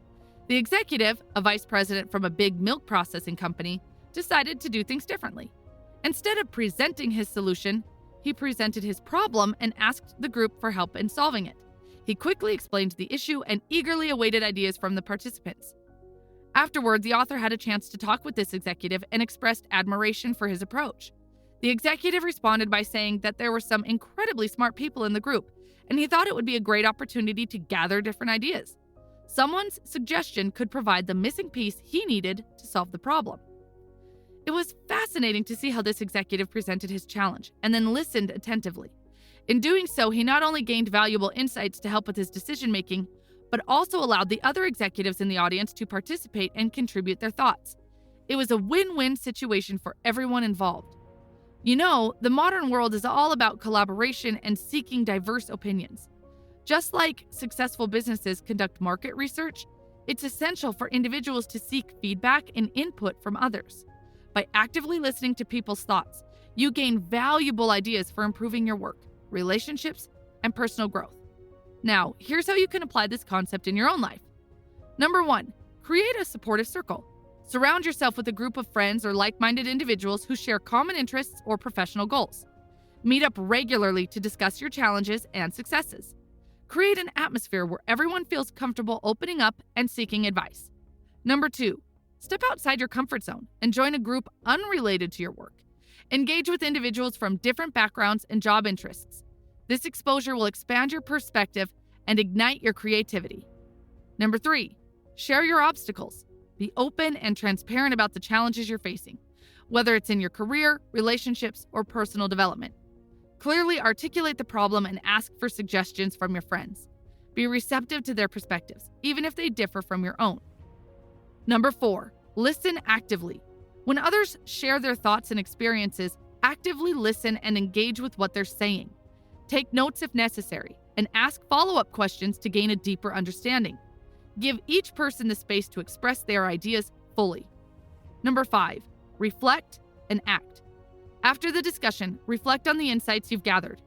The executive, a vice president from a big milk processing company, decided to do things differently. Instead of presenting his solution, he presented his problem and asked the group for help in solving it. He quickly explained the issue and eagerly awaited ideas from the participants. Afterward, the author had a chance to talk with this executive and expressed admiration for his approach. The executive responded by saying that there were some incredibly smart people in the group, and he thought it would be a great opportunity to gather different ideas. Someone's suggestion could provide the missing piece he needed to solve the problem. It was fascinating to see how this executive presented his challenge and then listened attentively. In doing so, he not only gained valuable insights to help with his decision-making, but also allowed the other executives in the audience to participate and contribute their thoughts. It was a win-win situation for everyone involved. You know, the modern world is all about collaboration and seeking diverse opinions. Just like successful businesses conduct market research, it's essential for individuals to seek feedback and input from others. By actively listening to people's thoughts, you gain valuable ideas for improving your work, relationships, and personal growth. Now, here's how you can apply this concept in your own life. Number 1, create a supportive circle. Surround yourself with a group of friends or like-minded individuals who share common interests or professional goals. Meet up regularly to discuss your challenges and successes. Create an atmosphere where everyone feels comfortable opening up and seeking advice. Number 2, step outside your comfort zone and join a group unrelated to your work. Engage with individuals from different backgrounds and job interests. This exposure will expand your perspective and ignite your creativity. Number 3, share your obstacles. Be open and transparent about the challenges you're facing, whether it's in your career, relationships, or personal development. Clearly articulate the problem and ask for suggestions from your friends. Be receptive to their perspectives, even if they differ from your own. Number 4, listen actively. When others share their thoughts and experiences, actively listen and engage with what they're saying. Take notes if necessary, and ask follow-up questions to gain a deeper understanding. Give each person the space to express their ideas fully. Number 5, reflect and act. After the discussion, reflect on the insights you've gathered.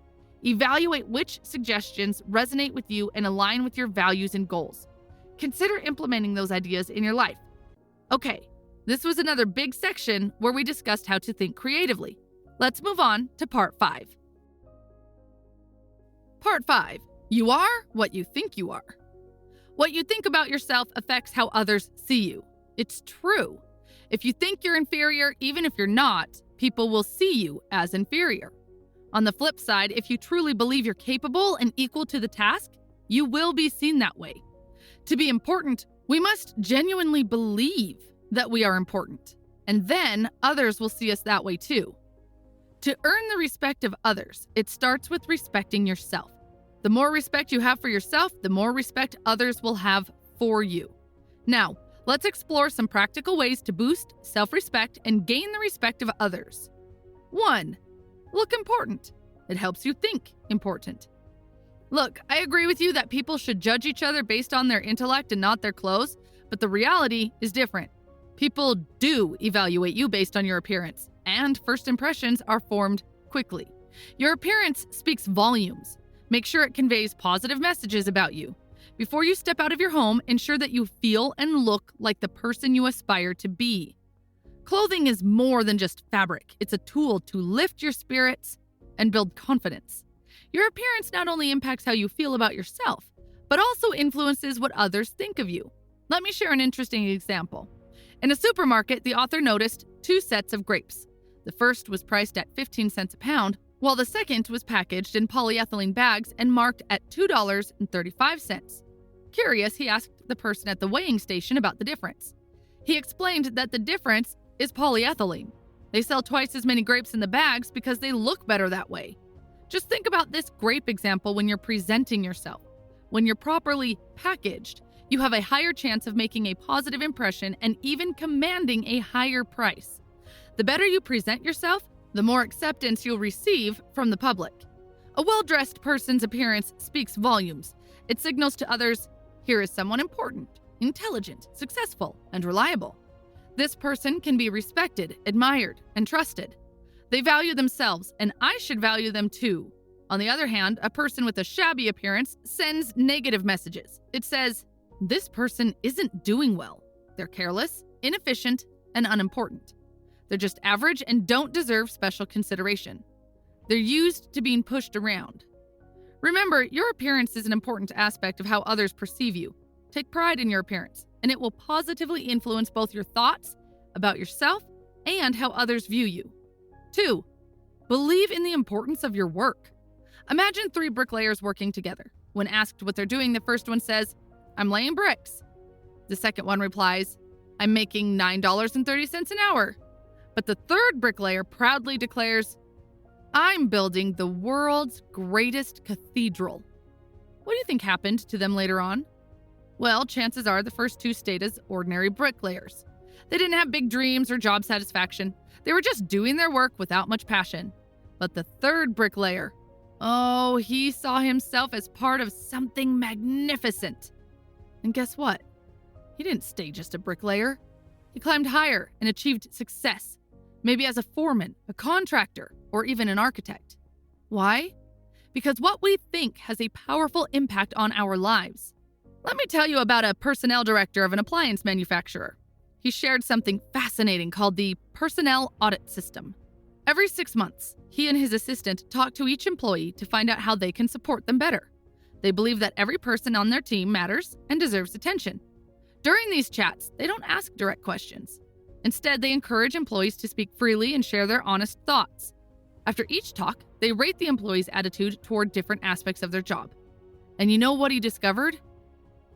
Evaluate which suggestions resonate with you and align with your values and goals. Consider implementing those ideas in your life. Okay, this was another big section where we discussed how to think creatively. Let's move on to part 5. Part 5. You are what you think you are. What you think about yourself affects how others see you. It's true. If you think you're inferior, even if you're not, people will see you as inferior. On the flip side, if you truly believe you're capable and equal to the task, you will be seen that way. To be important, we must genuinely believe that we are important, and then others will see us that way too. To earn the respect of others, it starts with respecting yourself. The more respect you have for yourself, the more respect others will have for you. Now, Let's explore some practical ways to boost self-respect and gain the respect of others. 1. Look important. It helps you think important. Look, I agree with you that people should judge each other based on their intellect and not their clothes, but the reality is different. People do evaluate you based on your appearance, and first impressions are formed quickly. Your appearance speaks volumes. Make sure it conveys positive messages about you. Before you step out of your home, ensure that you feel and look like the person you aspire to be. Clothing is more than just fabric. It's a tool to lift your spirits and build confidence. Your appearance not only impacts how you feel about yourself, but also influences what others think of you. Let me share an interesting example. In a supermarket, the author noticed 2 sets of grapes. The first was priced at 15 cents a pound, while the second was packaged in polyethylene bags and marked at $2.35. Curious, he asked the person at the weighing station about the difference. He explained that the difference is polyethylene. They sell twice as many grapes in the bags because they look better that way. Just think about this grape example when you're presenting yourself. When you're properly packaged, you have a higher chance of making a positive impression and even commanding a higher price. The better you present yourself, the more acceptance you'll receive from the public. A well-dressed person's appearance speaks volumes. It signals to others, here is someone important, intelligent, successful, and reliable. This person can be respected, admired, and trusted. They value themselves, and I should value them too. On the other hand, a person with a shabby appearance sends negative messages. It says, this person isn't doing well. They're careless, inefficient, and unimportant. They're just average and don't deserve special consideration. They're used to being pushed around. Remember, your appearance is an important aspect of how others perceive you. Take pride in your appearance, and it will positively influence both your thoughts about yourself and how others view you. 2. Believe in the importance of your work. Imagine 3 bricklayers working together. When asked what they're doing, the first one says, I'm laying bricks. The second one replies, I'm making $9.30 an hour. But the third bricklayer proudly declares, I'm building the world's greatest cathedral. What do you think happened to them later on? Well, chances are the first 2 stayed as ordinary bricklayers. They didn't have big dreams or job satisfaction. They were just doing their work without much passion. But the third bricklayer, oh, he saw himself as part of something magnificent. And guess what? He didn't stay just a bricklayer. He climbed higher and achieved success, maybe as a foreman, a contractor, or even an architect. Why? Because what we think has a powerful impact on our lives. Let me tell you about a personnel director of an appliance manufacturer. He shared something fascinating called the personnel audit system. Every 6 months, he and his assistant talk to each employee to find out how they can support them better. They believe that every person on their team matters and deserves attention. During these chats, they don't ask direct questions. Instead, they encourage employees to speak freely and share their honest thoughts. After each talk, they rate the employee's attitude toward different aspects of their job. And you know what he discovered?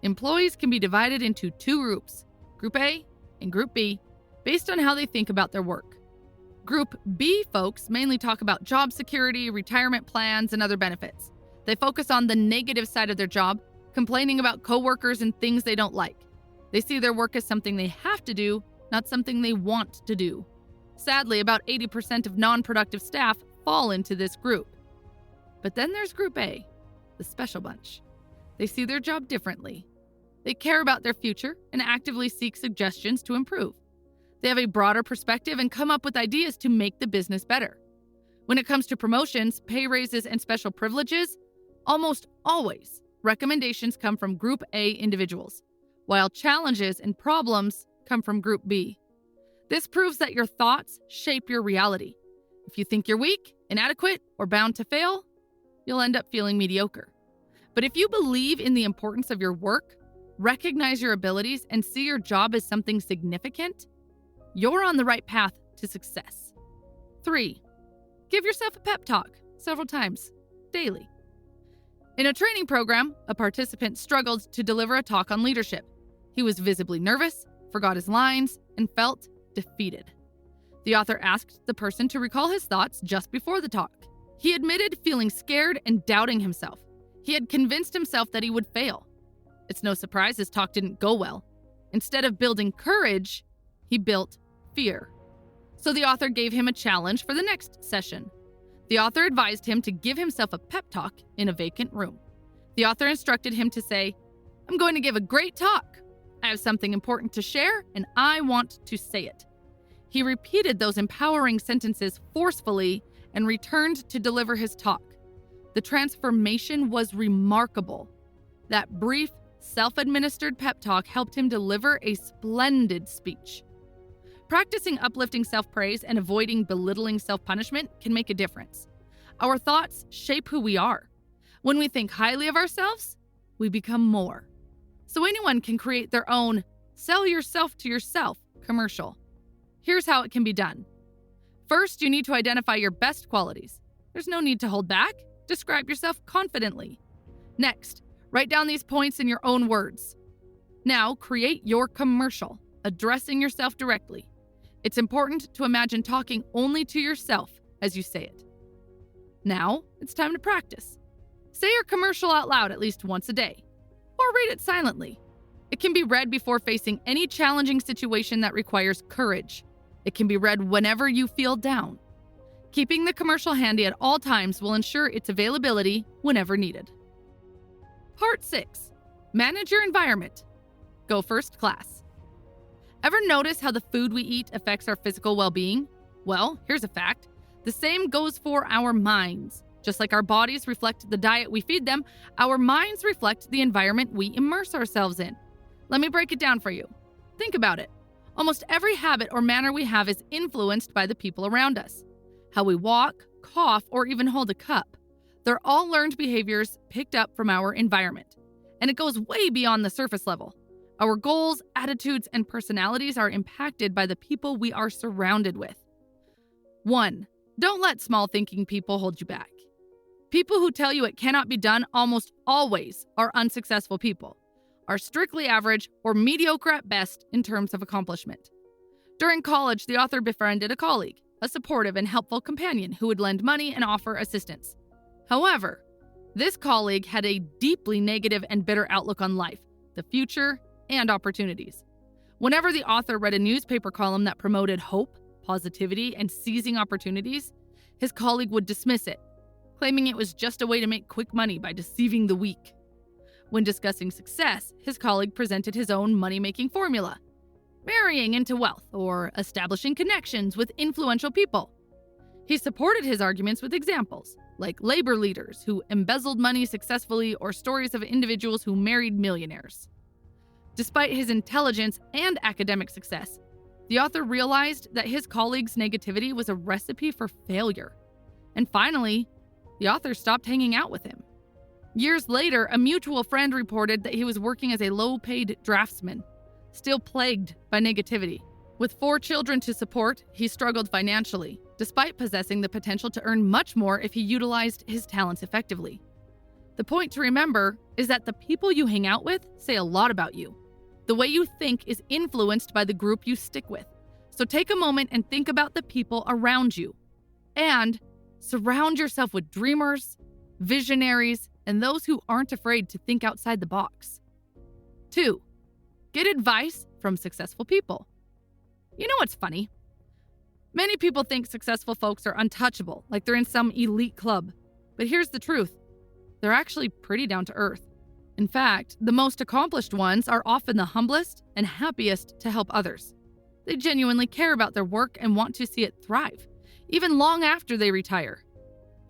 Employees can be divided into 2 groups, Group A and Group B, based on how they think about their work. Group B folks mainly talk about job security, retirement plans, and other benefits. They focus on the negative side of their job, complaining about coworkers and things they don't like. They see their work as something they have to do, not something they want to do. Sadly, about 80% of non-productive staff fall into this group. But then there's Group A, the special bunch. They see their job differently. They care about their future and actively seek suggestions to improve. They have a broader perspective and come up with ideas to make the business better. When it comes to promotions, pay raises, and special privileges, almost always recommendations come from Group A individuals, while challenges and problems come from Group B. This proves that your thoughts shape your reality. If you think you're weak, inadequate, or bound to fail, you'll end up feeling mediocre. But if you believe in the importance of your work, recognize your abilities, and see your job as something significant, you're on the right path to success. 3. Give yourself a pep talk several times, daily. In a training program, a participant struggled to deliver a talk on leadership. He was visibly nervous, forgot his lines, and felt defeated. The author asked the person to recall his thoughts just before the talk. He admitted feeling scared and doubting himself. He had convinced himself that he would fail. It's no surprise his talk didn't go well. Instead of building courage, he built fear. So the author gave him a challenge for the next session. The author advised him to give himself a pep talk in a vacant room. The author instructed him to say, "I'm going to give a great talk. I have something important to share, and I want to say it." He repeated those empowering sentences forcefully and returned to deliver his talk. The transformation was remarkable. That brief, self-administered pep talk helped him deliver a splendid speech. Practicing uplifting self-praise and avoiding belittling self-punishment can make a difference. Our thoughts shape who we are. When we think highly of ourselves, we become more. So anyone can create their own "sell yourself to yourself" commercial. Here's how it can be done. First, you need to identify your best qualities. There's no need to hold back. Describe yourself confidently. Next, write down these points in your own words. Now, create your commercial, addressing yourself directly. It's important to imagine talking only to yourself as you say it. Now, it's time to practice. Say your commercial out loud at least once a day, or read it silently. It can be read before facing any challenging situation that requires courage. It can be read whenever you feel down. Keeping the commercial handy at all times will ensure its availability whenever needed. Part 6. Manage your environment. Go first class. Ever notice how the food we eat affects our physical well-being? Well, here's a fact. The same goes for our minds. Just like our bodies reflect the diet we feed them, our minds reflect the environment we immerse ourselves in. Let me break it down for you. Think about it. Almost every habit or manner we have is influenced by the people around us. How we walk, cough, or even hold a cup. They're all learned behaviors picked up from our environment. And it goes way beyond the surface level. Our goals, attitudes, and personalities are impacted by the people we are surrounded with. 1. Don't let small-thinking people hold you back. People who tell you it cannot be done almost always are unsuccessful people, are strictly average or mediocre at best in terms of accomplishment. During college, the author befriended a colleague, a supportive and helpful companion who would lend money and offer assistance. However, this colleague had a deeply negative and bitter outlook on life, the future, and opportunities. Whenever the author read a newspaper column that promoted hope, positivity, and seizing opportunities, his colleague would dismiss it, claiming it was just a way to make quick money by deceiving the weak. When discussing success, his colleague presented his own money-making formula: marrying into wealth or establishing connections with influential people. He supported his arguments with examples, like labor leaders who embezzled money successfully or stories of individuals who married millionaires. Despite his intelligence and academic success, the author realized that his colleague's negativity was a recipe for failure. And finally, the author stopped hanging out with him. Years later, a mutual friend reported that he was working as a low-paid draftsman, still plagued by negativity. With 4 children to support, he struggled financially, despite possessing the potential to earn much more if he utilized his talents effectively. The point to remember is that the people you hang out with say a lot about you. The way you think is influenced by the group you stick with. So take a moment and think about the people around you. And surround yourself with dreamers, visionaries, and those who aren't afraid to think outside the box. 2. Get advice from successful people. You know what's funny? Many people think successful folks are untouchable, like they're in some elite club. But here's the truth. They're actually pretty down to earth. In fact, the most accomplished ones are often the humblest and happiest to help others. They genuinely care about their work and want to see it thrive, even long after they retire.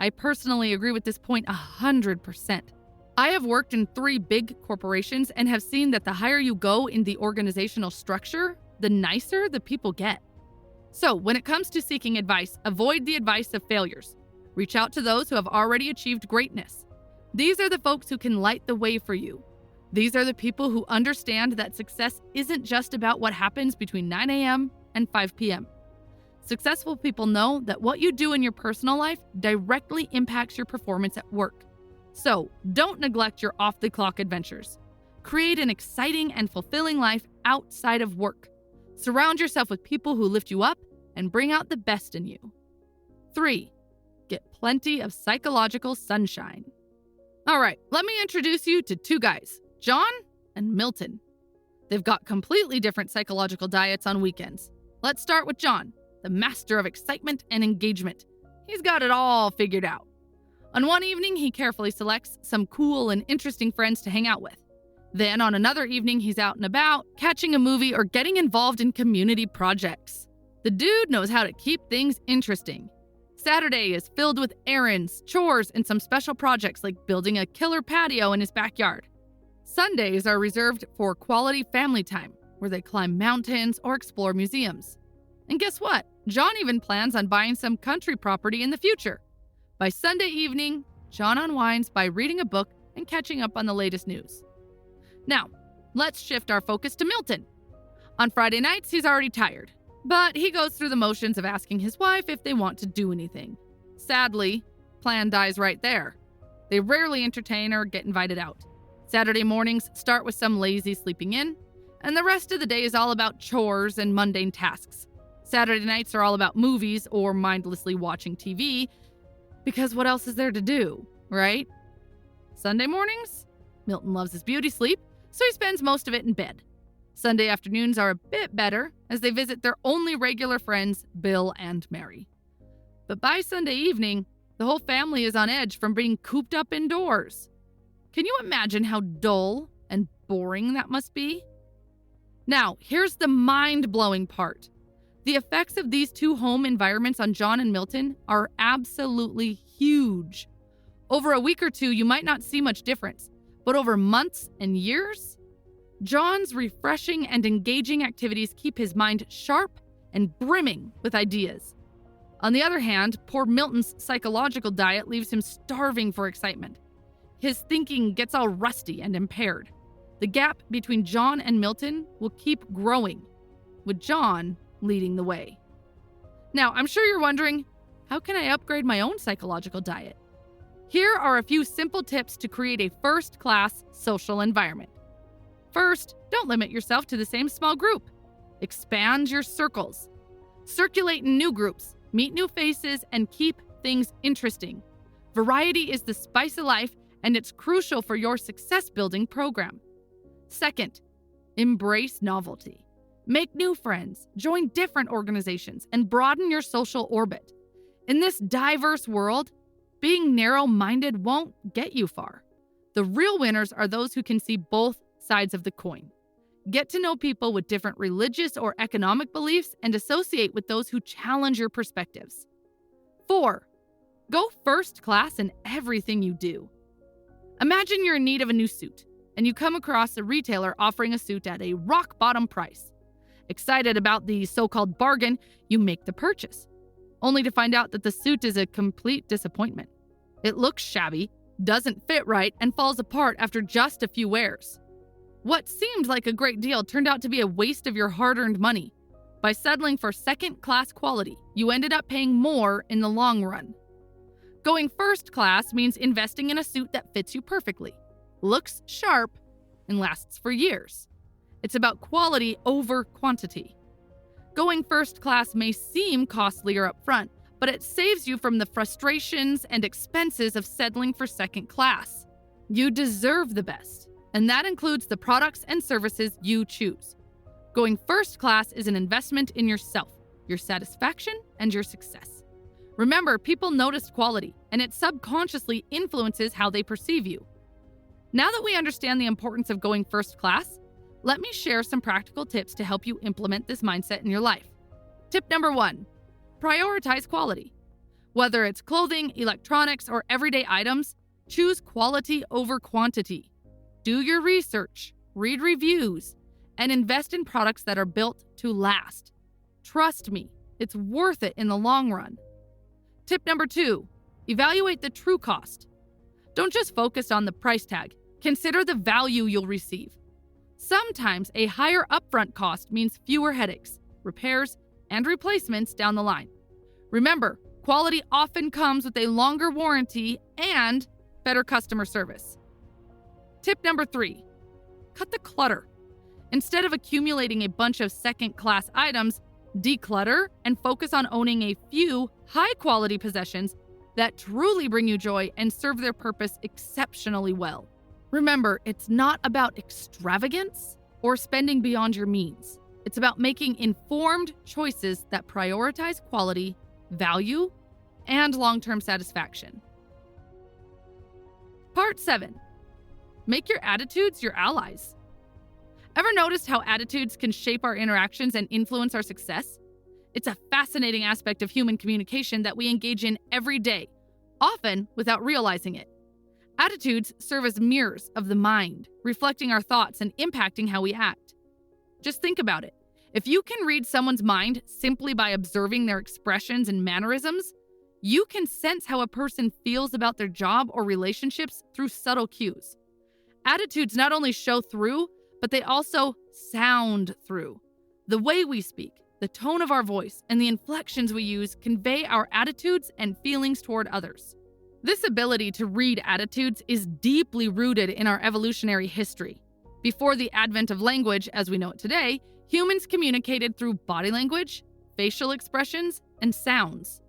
I personally agree with this point 100%. I have worked in 3 big corporations and have seen that the higher you go in the organizational structure, the nicer the people get. So, when it comes to seeking advice, avoid the advice of failures. Reach out to those who have already achieved greatness. These are the folks who can light the way for you. These are the people who understand that success isn't just about what happens between 9 a.m. and 5 p.m. Successful people know that what you do in your personal life directly impacts your performance at work. So, don't neglect your off-the-clock adventures. Create an exciting and fulfilling life outside of work. Surround yourself with people who lift you up and bring out the best in you. 3. Get plenty of psychological sunshine. All right, let me introduce you to 2 guys, John and Milton. They've got completely different psychological diets on weekends. Let's start with John, the master of excitement and engagement. He's got it all figured out. On one evening, he carefully selects some cool and interesting friends to hang out with. Then on another evening, he's out and about, catching a movie or getting involved in community projects. The dude knows how to keep things interesting. Saturday is filled with errands, chores, and some special projects like building a killer patio in his backyard. Sundays are reserved for quality family time, where they climb mountains or explore museums. And guess what? John even plans on buying some country property in the future. By Sunday evening, John unwinds by reading a book and catching up on the latest news. Now, let's shift our focus to Milton. On Friday nights, he's already tired, but he goes through the motions of asking his wife if they want to do anything. Sadly, plan dies right there. They rarely entertain or get invited out. Saturday mornings start with some lazy sleeping in, and the rest of the day is all about chores and mundane tasks. Saturday nights are all about movies or mindlessly watching TV, because what else is there to do, right? Sunday mornings? Milton loves his beauty sleep, so he spends most of it in bed. Sunday afternoons are a bit better as they visit their only regular friends, Bill and Mary. But by Sunday evening, the whole family is on edge from being cooped up indoors. Can you imagine how dull and boring that must be? Now, here's the mind-blowing part. The effects of these two home environments on John and Milton are absolutely huge. Over a week or two, you might not see much difference, but over months and years, John's refreshing and engaging activities keep his mind sharp and brimming with ideas. On the other hand, poor Milton's psychological diet leaves him starving for excitement. His thinking gets all rusty and impaired. The gap between John and Milton will keep growing, with John leading the way. Now, I'm sure you're wondering, how can I upgrade my own psychological diet? Here are a few simple tips to create a first-class social environment. First, don't limit yourself to the same small group. Expand your circles. Circulate in new groups, meet new faces, and keep things interesting. Variety is the spice of life, and it's crucial for your success-building program. Second, embrace novelty. Make new friends, join different organizations, and broaden your social orbit. In this diverse world, being narrow-minded won't get you far. The real winners are those who can see both sides of the coin. Get to know people with different religious or economic beliefs and associate with those who challenge your perspectives. 4. Go first class in everything you do. Imagine you're in need of a new suit, and you come across a retailer offering a suit at a rock-bottom price. Excited about the so-called bargain, you make the purchase, only to find out that the suit is a complete disappointment. It looks shabby, doesn't fit right, and falls apart after just a few wears. What seemed like a great deal turned out to be a waste of your hard-earned money. By settling for second-class quality, you ended up paying more in the long run. Going first class means investing in a suit that fits you perfectly, looks sharp, and lasts for years. It's about quality over quantity. Going first class may seem costlier up front, but it saves you from the frustrations and expenses of settling for second class. You deserve the best, and that includes the products and services you choose. Going first class is an investment in yourself, your satisfaction, and your success. Remember, people notice quality, and it subconsciously influences how they perceive you. Now that we understand the importance of going first class, let me share some practical tips to help you implement this mindset in your life. Tip number 1, prioritize quality. Whether it's clothing, electronics, or everyday items, choose quality over quantity. Do your research, read reviews, and invest in products that are built to last. Trust me, it's worth it in the long run. Tip number 2, evaluate the true cost. Don't just focus on the price tag. Consider the value you'll receive. Sometimes a higher upfront cost means fewer headaches, repairs, and replacements down the line. Remember, quality often comes with a longer warranty and better customer service. Tip number 3, cut the clutter. Instead of accumulating a bunch of second-class items, declutter and focus on owning a few high-quality possessions that truly bring you joy and serve their purpose exceptionally well. Remember, it's not about extravagance, or spending beyond your means. It's about making informed choices that prioritize quality, value, and long-term satisfaction. Part 7. Make your attitudes your allies. Ever noticed how attitudes can shape our interactions and influence our success? It's a fascinating aspect of human communication that we engage in every day, often without realizing it. Attitudes serve as mirrors of the mind, reflecting our thoughts and impacting how we act. Just think about it. If you can read someone's mind simply by observing their expressions and mannerisms, you can sense how a person feels about their job or relationships through subtle cues. Attitudes not only show through, but they also sound through. The way we speak, the tone of our voice, and the inflections we use convey our attitudes and feelings toward others. This ability to read attitudes is deeply rooted in our evolutionary history. Before the advent of language as we know it today, humans communicated through body language, facial expressions, and sounds.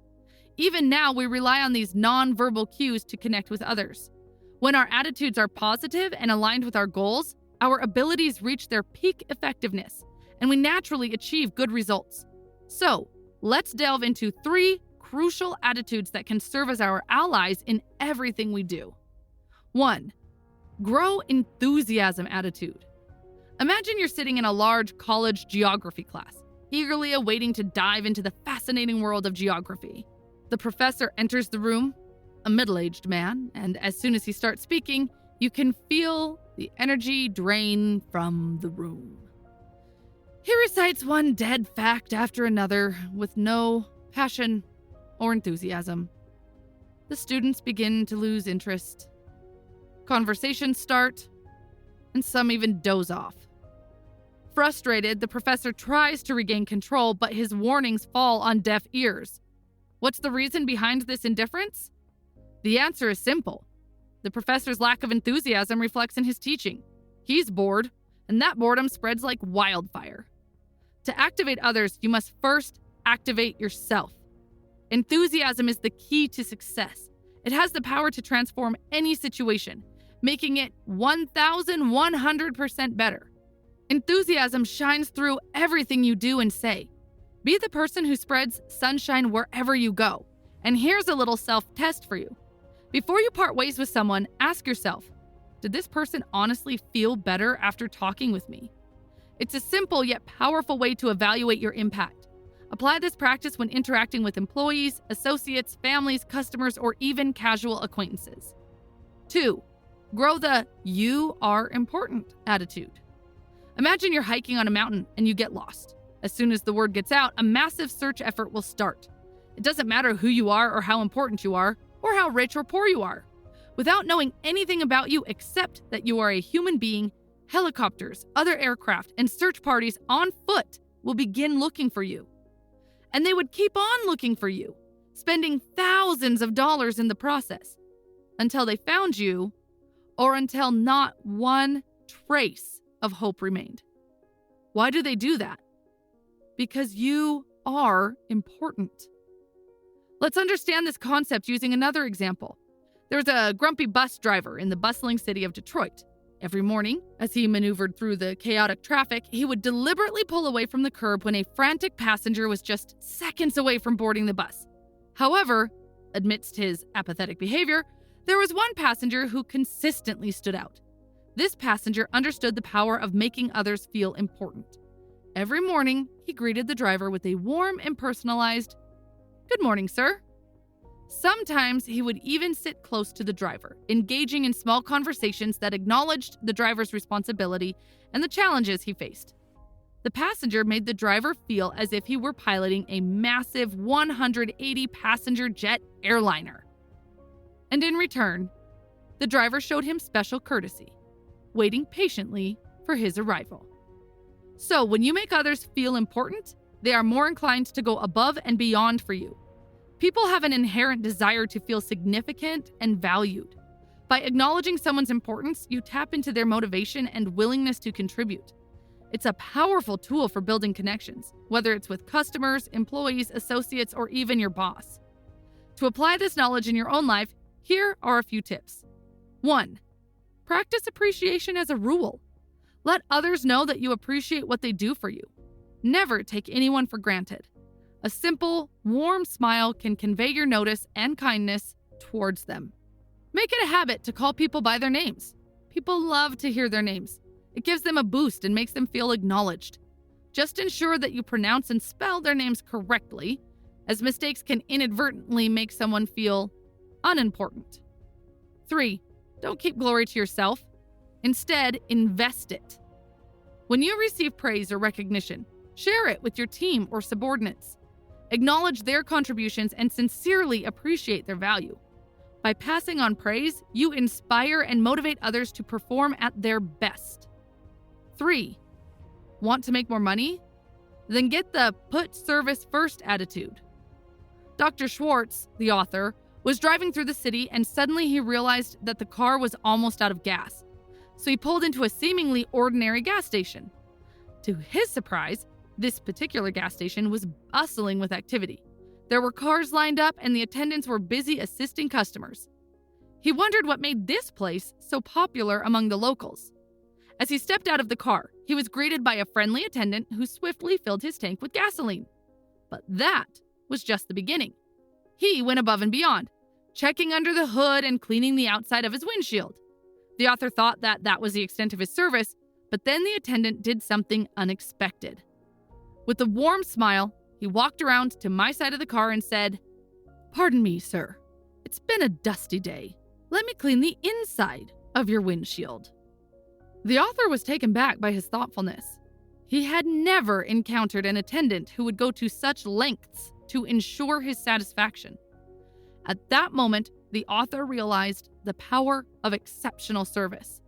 Even now, we rely on these non-verbal cues to connect with others. When our attitudes are positive and aligned with our goals, our abilities reach their peak effectiveness, and we naturally achieve good results. So, let's delve into 3 crucial attitudes that can serve as our allies in everything we do. 1. Grow enthusiasm attitude. Imagine you're sitting in a large college geography class, eagerly awaiting to dive into the fascinating world of geography. The professor enters the room, a middle-aged man, and as soon as he starts speaking, you can feel the energy drain from the room. He recites one dead fact after another with no passion or enthusiasm. The students begin to lose interest. Conversations start, and some even doze off. Frustrated, the professor tries to regain control, but his warnings fall on deaf ears. What's the reason behind this indifference? The answer is simple. The professor's lack of enthusiasm reflects in his teaching. He's bored, and that boredom spreads like wildfire. To activate others, you must first activate yourself. Enthusiasm is the key to success. It has the power to transform any situation, making it 1,100% better. Enthusiasm shines through everything you do and say. Be the person who spreads sunshine wherever you go. And here's a little self-test for you. Before you part ways with someone, ask yourself, did this person honestly feel better after talking with me? It's a simple yet powerful way to evaluate your impact. Apply this practice when interacting with employees, associates, families, customers, or even casual acquaintances. 2. Grow the "you are important" attitude. Imagine you're hiking on a mountain and you get lost. As soon as the word gets out, a massive search effort will start. It doesn't matter who you are or how important you are, or how rich or poor you are. Without knowing anything about you except that you are a human being, helicopters, other aircraft, and search parties on foot will begin looking for you. And they would keep on looking for you, spending thousands of dollars in the process, until they found you, or until not one trace of hope remained. Why do they do that? Because you are important. Let's understand this concept using another example. There's a grumpy bus driver in the bustling city of Detroit. Every morning, as he maneuvered through the chaotic traffic, he would deliberately pull away from the curb when a frantic passenger was just seconds away from boarding the bus. However, amidst his apathetic behavior, there was one passenger who consistently stood out. This passenger understood the power of making others feel important. Every morning, he greeted the driver with a warm and personalized, "Good morning, sir." Sometimes he would even sit close to the driver, engaging in small conversations that acknowledged the driver's responsibility and the challenges he faced. The passenger made the driver feel as if he were piloting a massive 180-passenger jet airliner. And in return, the driver showed him special courtesy, waiting patiently for his arrival. So when you make others feel important, they are more inclined to go above and beyond for you. People have an inherent desire to feel significant and valued. By acknowledging someone's importance, you tap into their motivation and willingness to contribute. It's a powerful tool for building connections, whether it's with customers, employees, associates, or even your boss. To apply this knowledge in your own life, here are a few tips. 1. Practice appreciation as a rule. Let others know that you appreciate what they do for you. Never take anyone for granted. A simple, warm smile can convey your notice and kindness towards them. Make it a habit to call people by their names. People love to hear their names. It gives them a boost and makes them feel acknowledged. Just ensure that you pronounce and spell their names correctly, as mistakes can inadvertently make someone feel unimportant. 3. Don't keep glory to yourself. Instead, invest it. When you receive praise or recognition, share it with your team or subordinates. Acknowledge their contributions and sincerely appreciate their value. By passing on praise, you inspire and motivate others to perform at their best. 3. Want to make more money? Then get the put service first attitude. Dr. Schwartz, the author, was driving through the city and suddenly he realized that the car was almost out of gas. So he pulled into a seemingly ordinary gas station. To his surprise, this particular gas station was bustling with activity. There were cars lined up and the attendants were busy assisting customers. He wondered what made this place so popular among the locals. As he stepped out of the car, he was greeted by a friendly attendant who swiftly filled his tank with gasoline. But that was just the beginning. He went above and beyond, checking under the hood and cleaning the outside of his windshield. The author thought that was the extent of his service, but then the attendant did something unexpected. With a warm smile, he walked around to my side of the car and said, "Pardon me, sir. It's been a dusty day. Let me clean the inside of your windshield." The author was taken back by his thoughtfulness. He had never encountered an attendant who would go to such lengths to ensure his satisfaction. At that moment, the author realized the power of exceptional service.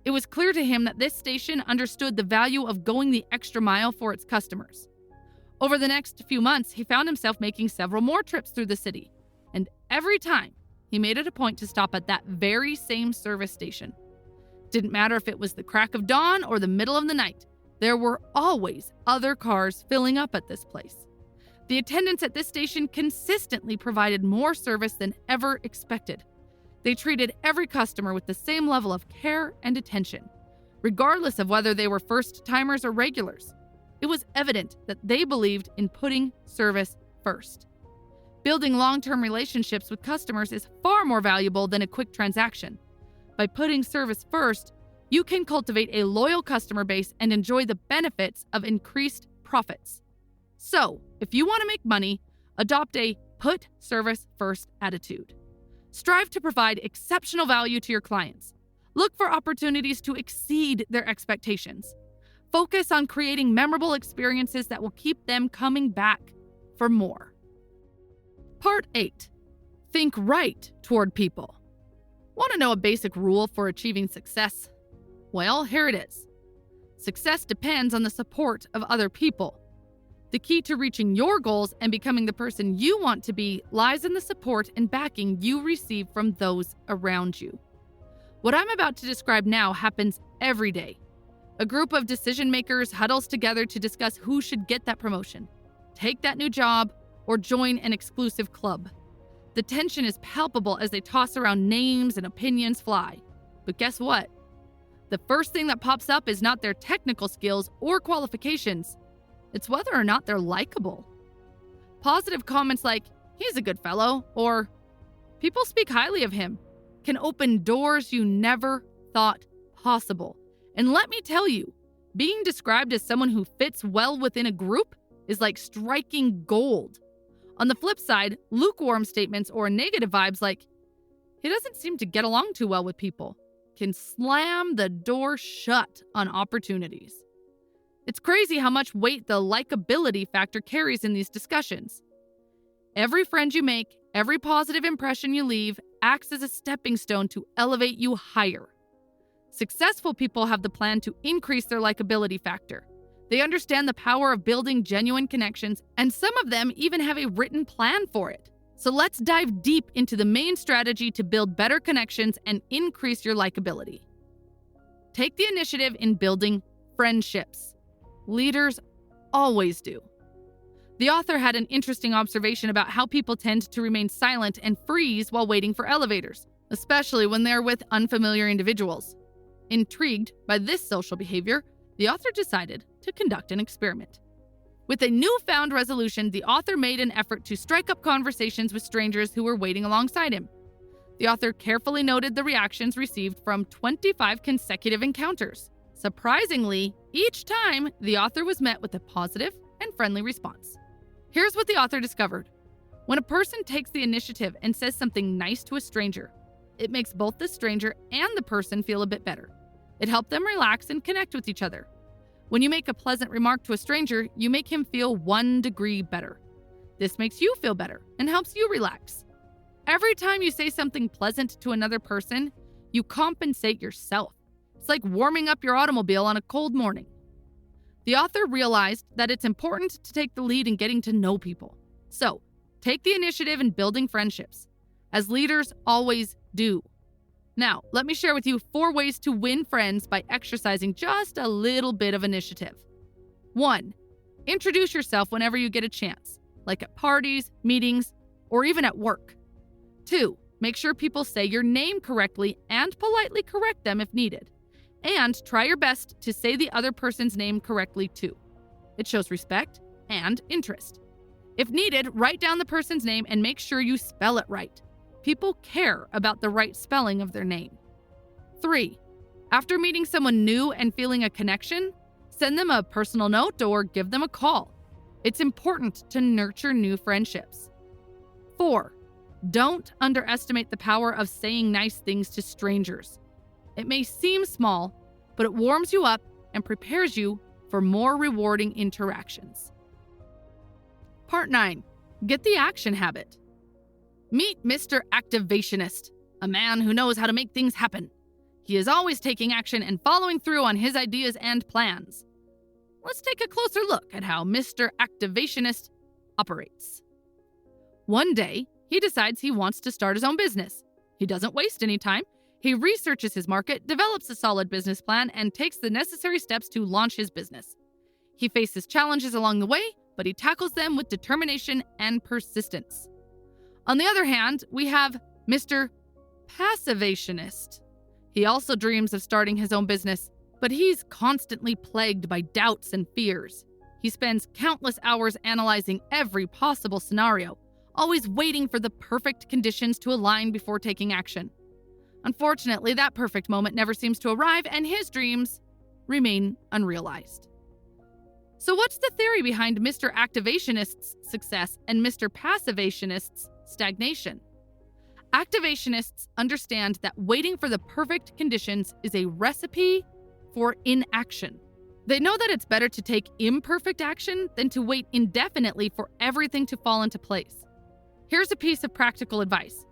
It was clear to him that this station understood the value of going the extra mile for its customers. Over the next few months, he found himself making several more trips through the city, and every time, he made it a point to stop at that very same service station. Didn't matter if it was the crack of dawn or the middle of the night, there were always other cars filling up at this place. The attendants at this station consistently provided more service than ever expected. They treated every customer with the same level of care and attention, regardless of whether they were first-timers or regulars. It was evident that they believed in putting service first. Building long-term relationships with customers is far more valuable than a quick transaction. By putting service first, you can cultivate a loyal customer base and enjoy the benefits of increased profits. So, if you want to make money, adopt a put service first attitude. Strive to provide exceptional value to your clients. Look for opportunities to exceed their expectations. Focus on creating memorable experiences that will keep them coming back for more. Part 8. Think right toward people. Want to know a basic rule for achieving success? Well, here it is. Success depends on the support of other people. The key to reaching your goals and becoming the person you want to be lies in the support and backing you receive from those around you. What I'm about to describe now happens every day. A group of decision makers huddles together to discuss who should get that promotion, take that new job, or join an exclusive club. The tension is palpable as they toss around names and opinions fly. But guess what? The first thing that pops up is not their technical skills or qualifications. It's whether or not they're likable. Positive comments like, "He's a good fellow," or "People speak highly of him," can open doors you never thought possible. And let me tell you, being described as someone who fits well within a group is like striking gold. On the flip side, lukewarm statements or negative vibes like, "He doesn't seem to get along too well with people," can slam the door shut on opportunities. It's crazy how much weight the likability factor carries in these discussions. Every friend you make, every positive impression you leave, acts as a stepping stone to elevate you higher. Successful people have the plan to increase their likability factor. They understand the power of building genuine connections, and some of them even have a written plan for it. So let's dive deep into the main strategy to build better connections and increase your likability. Take the initiative in building friendships. Leaders always do. The author had an interesting observation about how people tend to remain silent and freeze while waiting for elevators, especially when they're with unfamiliar individuals. Intrigued by this social behavior, the author decided to conduct an experiment. With a newfound resolution, the author made an effort to strike up conversations with strangers who were waiting alongside him. The author carefully noted the reactions received from 25 consecutive encounters. Surprisingly, each time, the author was met with a positive and friendly response. Here's what the author discovered. When a person takes the initiative and says something nice to a stranger, it makes both the stranger and the person feel a bit better. It helped them relax and connect with each other. When you make a pleasant remark to a stranger, you make him feel 1 degree better. This makes you feel better and helps you relax. Every time you say something pleasant to another person, you compensate yourself. It's like warming up your automobile on a cold morning. The author realized that it's important to take the lead in getting to know people. So, take the initiative in building friendships, as leaders always do. Now, let me share with you 4 ways to win friends by exercising just a little bit of initiative. 1. Introduce yourself whenever you get a chance, like at parties, meetings, or even at work. 2. Make sure people say your name correctly and politely correct them if needed. And try your best to say the other person's name correctly too. It shows respect and interest. If needed, write down the person's name and make sure you spell it right. People care about the right spelling of their name. 3. After meeting someone new and feeling a connection, send them a personal note or give them a call. It's important to nurture new friendships. 4. Don't underestimate the power of saying nice things to strangers. It may seem small, but it warms you up and prepares you for more rewarding interactions. Part 9. Get the action habit. Meet Mr. Activationist, a man who knows how to make things happen. He is always taking action and following through on his ideas and plans. Let's take a closer look at how Mr. Activationist operates. One day, he decides he wants to start his own business. He doesn't waste any time. He researches his market, develops a solid business plan, and takes the necessary steps to launch his business. He faces challenges along the way, but he tackles them with determination and persistence. On the other hand, we have Mr. Passivationist. He also dreams of starting his own business, but he's constantly plagued by doubts and fears. He spends countless hours analyzing every possible scenario, always waiting for the perfect conditions to align before taking action. Unfortunately, that perfect moment never seems to arrive, and his dreams remain unrealized. So what's the theory behind Mr. Activationist's success and Mr. Passivationist's stagnation? Activationists understand that waiting for the perfect conditions is a recipe for inaction. They know that it's better to take imperfect action than to wait indefinitely for everything to fall into place. Here's a piece of practical advice.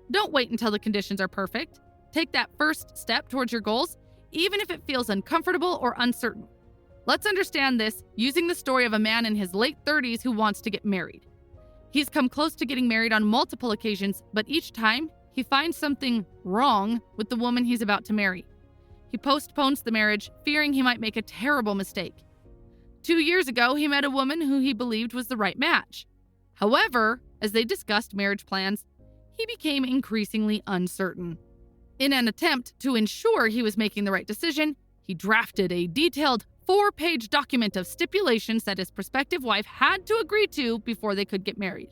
Don't wait until the conditions are perfect. Take that first step towards your goals, even if it feels uncomfortable or uncertain. Let's understand this using the story of a man in his late 30s who wants to get married. He's come close to getting married on multiple occasions, but each time, he finds something wrong with the woman he's about to marry. He postpones the marriage, fearing he might make a terrible mistake. 2 years ago, he met a woman who he believed was the right match. However, as they discussed marriage plans, he became increasingly uncertain. In an attempt to ensure he was making the right decision, he drafted a detailed 4-page document of stipulations that his prospective wife had to agree to before they could get married.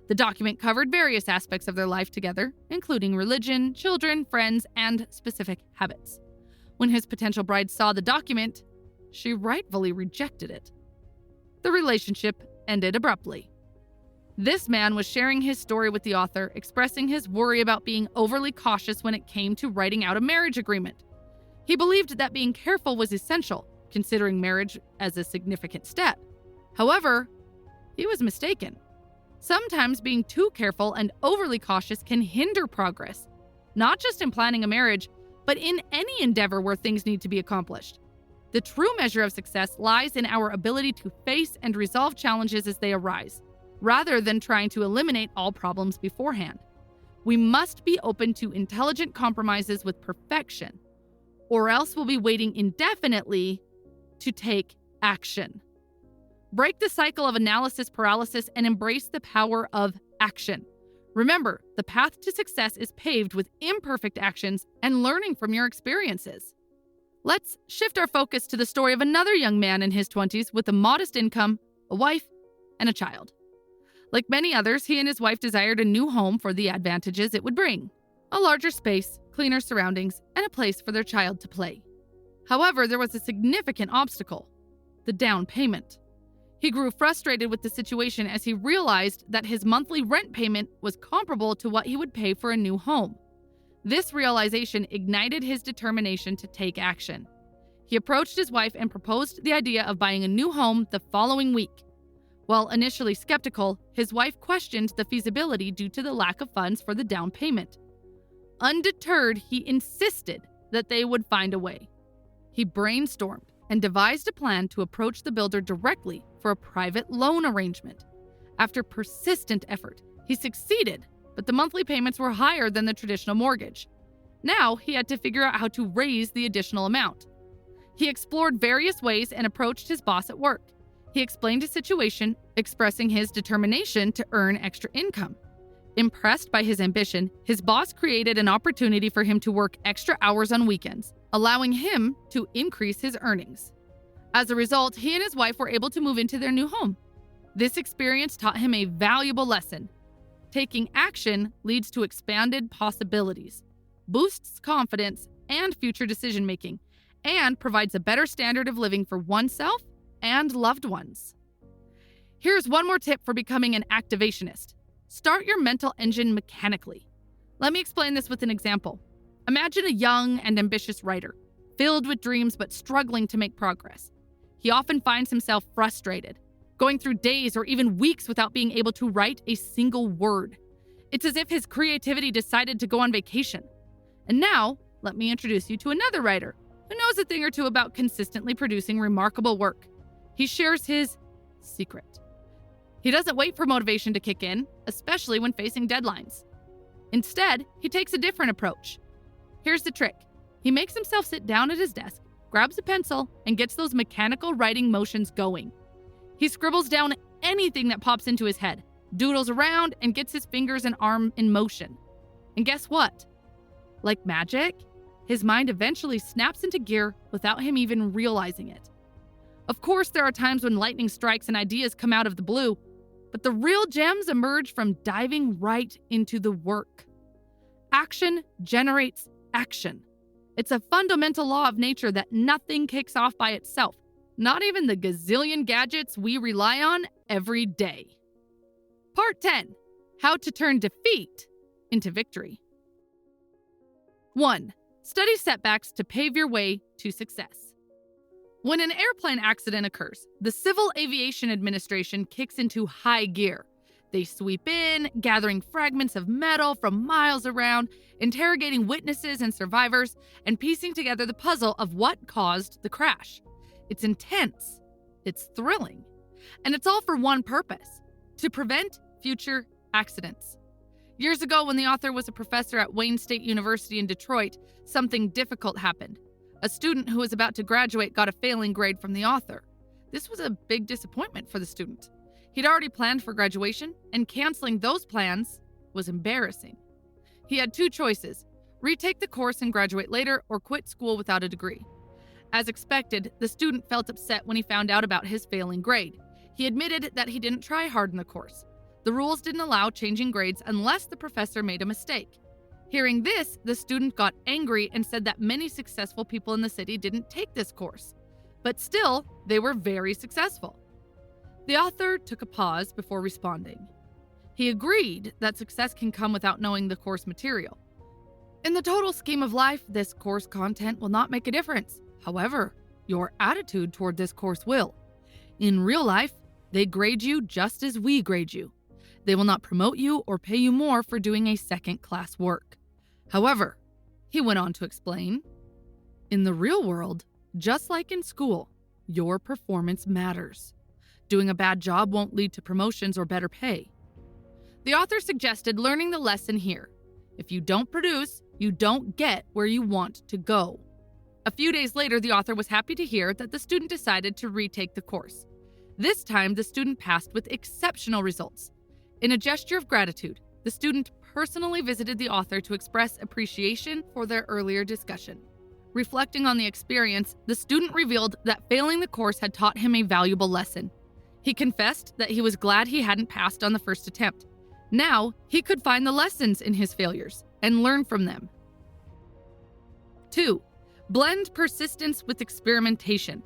The document covered various aspects of their life together, including religion, children, friends, and specific habits. When his potential bride saw the document, she rightfully rejected it. The relationship ended abruptly. This man was sharing his story with the author, expressing his worry about being overly cautious when it came to writing out a marriage agreement. He believed that being careful was essential, considering marriage as a significant step. However, he was mistaken. Sometimes being too careful and overly cautious can hinder progress, not just in planning a marriage, but in any endeavor where things need to be accomplished. The true measure of success lies in our ability to face and resolve challenges as they arise, rather than trying to eliminate all problems beforehand. We must be open to intelligent compromises with perfection, or else we'll be waiting indefinitely to take action. Break the cycle of analysis paralysis and embrace the power of action. Remember, the path to success is paved with imperfect actions and learning from your experiences. Let's shift our focus to the story of another young man in his 20s with a modest income, a wife, and a child. Like many others, he and his wife desired a new home for the advantages it would bring: a larger space, cleaner surroundings, and a place for their child to play. However, there was a significant obstacle: the down payment. He grew frustrated with the situation as he realized that his monthly rent payment was comparable to what he would pay for a new home. This realization ignited his determination to take action. He approached his wife and proposed the idea of buying a new home the following week. While initially skeptical, his wife questioned the feasibility due to the lack of funds for the down payment. Undeterred, he insisted that they would find a way. He brainstormed and devised a plan to approach the builder directly for a private loan arrangement. After persistent effort, he succeeded, but the monthly payments were higher than the traditional mortgage. Now he had to figure out how to raise the additional amount. He explored various ways and approached his boss at work. He explained his situation, expressing his determination to earn extra income. Impressed by his ambition, his boss created an opportunity for him to work extra hours on weekends, allowing him to increase his earnings. As a result, he and his wife were able to move into their new home. This experience taught him a valuable lesson. Taking action leads to expanded possibilities, boosts confidence and future decision-making, and provides a better standard of living for oneself and loved ones. Here's one more tip for becoming an activationist. Start your mental engine mechanically. Let me explain this with an example. Imagine a young and ambitious writer, filled with dreams but struggling to make progress. He often finds himself frustrated, going through days or even weeks without being able to write a single word. It's as if his creativity decided to go on vacation. And now, let me introduce you to another writer who knows a thing or two about consistently producing remarkable work. He shares his secret. He doesn't wait for motivation to kick in, especially when facing deadlines. Instead, he takes a different approach. Here's the trick. He makes himself sit down at his desk, grabs a pencil, and gets those mechanical writing motions going. He scribbles down anything that pops into his head, doodles around, and gets his fingers and arm in motion. And guess what? Like magic, his mind eventually snaps into gear without him even realizing it. Of course, there are times when lightning strikes and ideas come out of the blue, but the real gems emerge from diving right into the work. Action generates action. It's a fundamental law of nature that nothing kicks off by itself, not even the gazillion gadgets we rely on every day. Part 10. How to turn defeat into victory. 1. Study setbacks to pave your way to success. When an airplane accident occurs, the Civil Aviation Administration kicks into high gear. They sweep in, gathering fragments of metal from miles around, interrogating witnesses and survivors, and piecing together the puzzle of what caused the crash. It's intense, it's thrilling, and it's all for one purpose: to prevent future accidents. Years ago, when the author was a professor at Wayne State University in Detroit, something difficult happened. A student who was about to graduate got a failing grade from the author. This was a big disappointment for the student. He'd already planned for graduation, and canceling those plans was embarrassing. He had two choices: retake the course and graduate later, or quit school without a degree. As expected, the student felt upset when he found out about his failing grade. He admitted that he didn't try hard in the course. The rules didn't allow changing grades unless the professor made a mistake. Hearing this, the student got angry and said that many successful people in the city didn't take this course. But still, they were very successful. The author took a pause before responding. He agreed that success can come without knowing the course material. In the total scheme of life, this course content will not make a difference. However, your attitude toward this course will. In real life, they grade you just as we grade you. They will not promote you or pay you more for doing a second-class work. However, he went on to explain, in the real world, just like in school, your performance matters. Doing a bad job won't lead to promotions or better pay. The author suggested learning the lesson here. If you don't produce, you don't get where you want to go. A few days later, the author was happy to hear that the student decided to retake the course. This time, the student passed with exceptional results. In a gesture of gratitude, the student personally visited the author to express appreciation for their earlier discussion. Reflecting on the experience, the student revealed that failing the course had taught him a valuable lesson. He confessed that he was glad he hadn't passed on the first attempt. Now, he could find the lessons in his failures and learn from them. 2. Blend persistence with experimentation.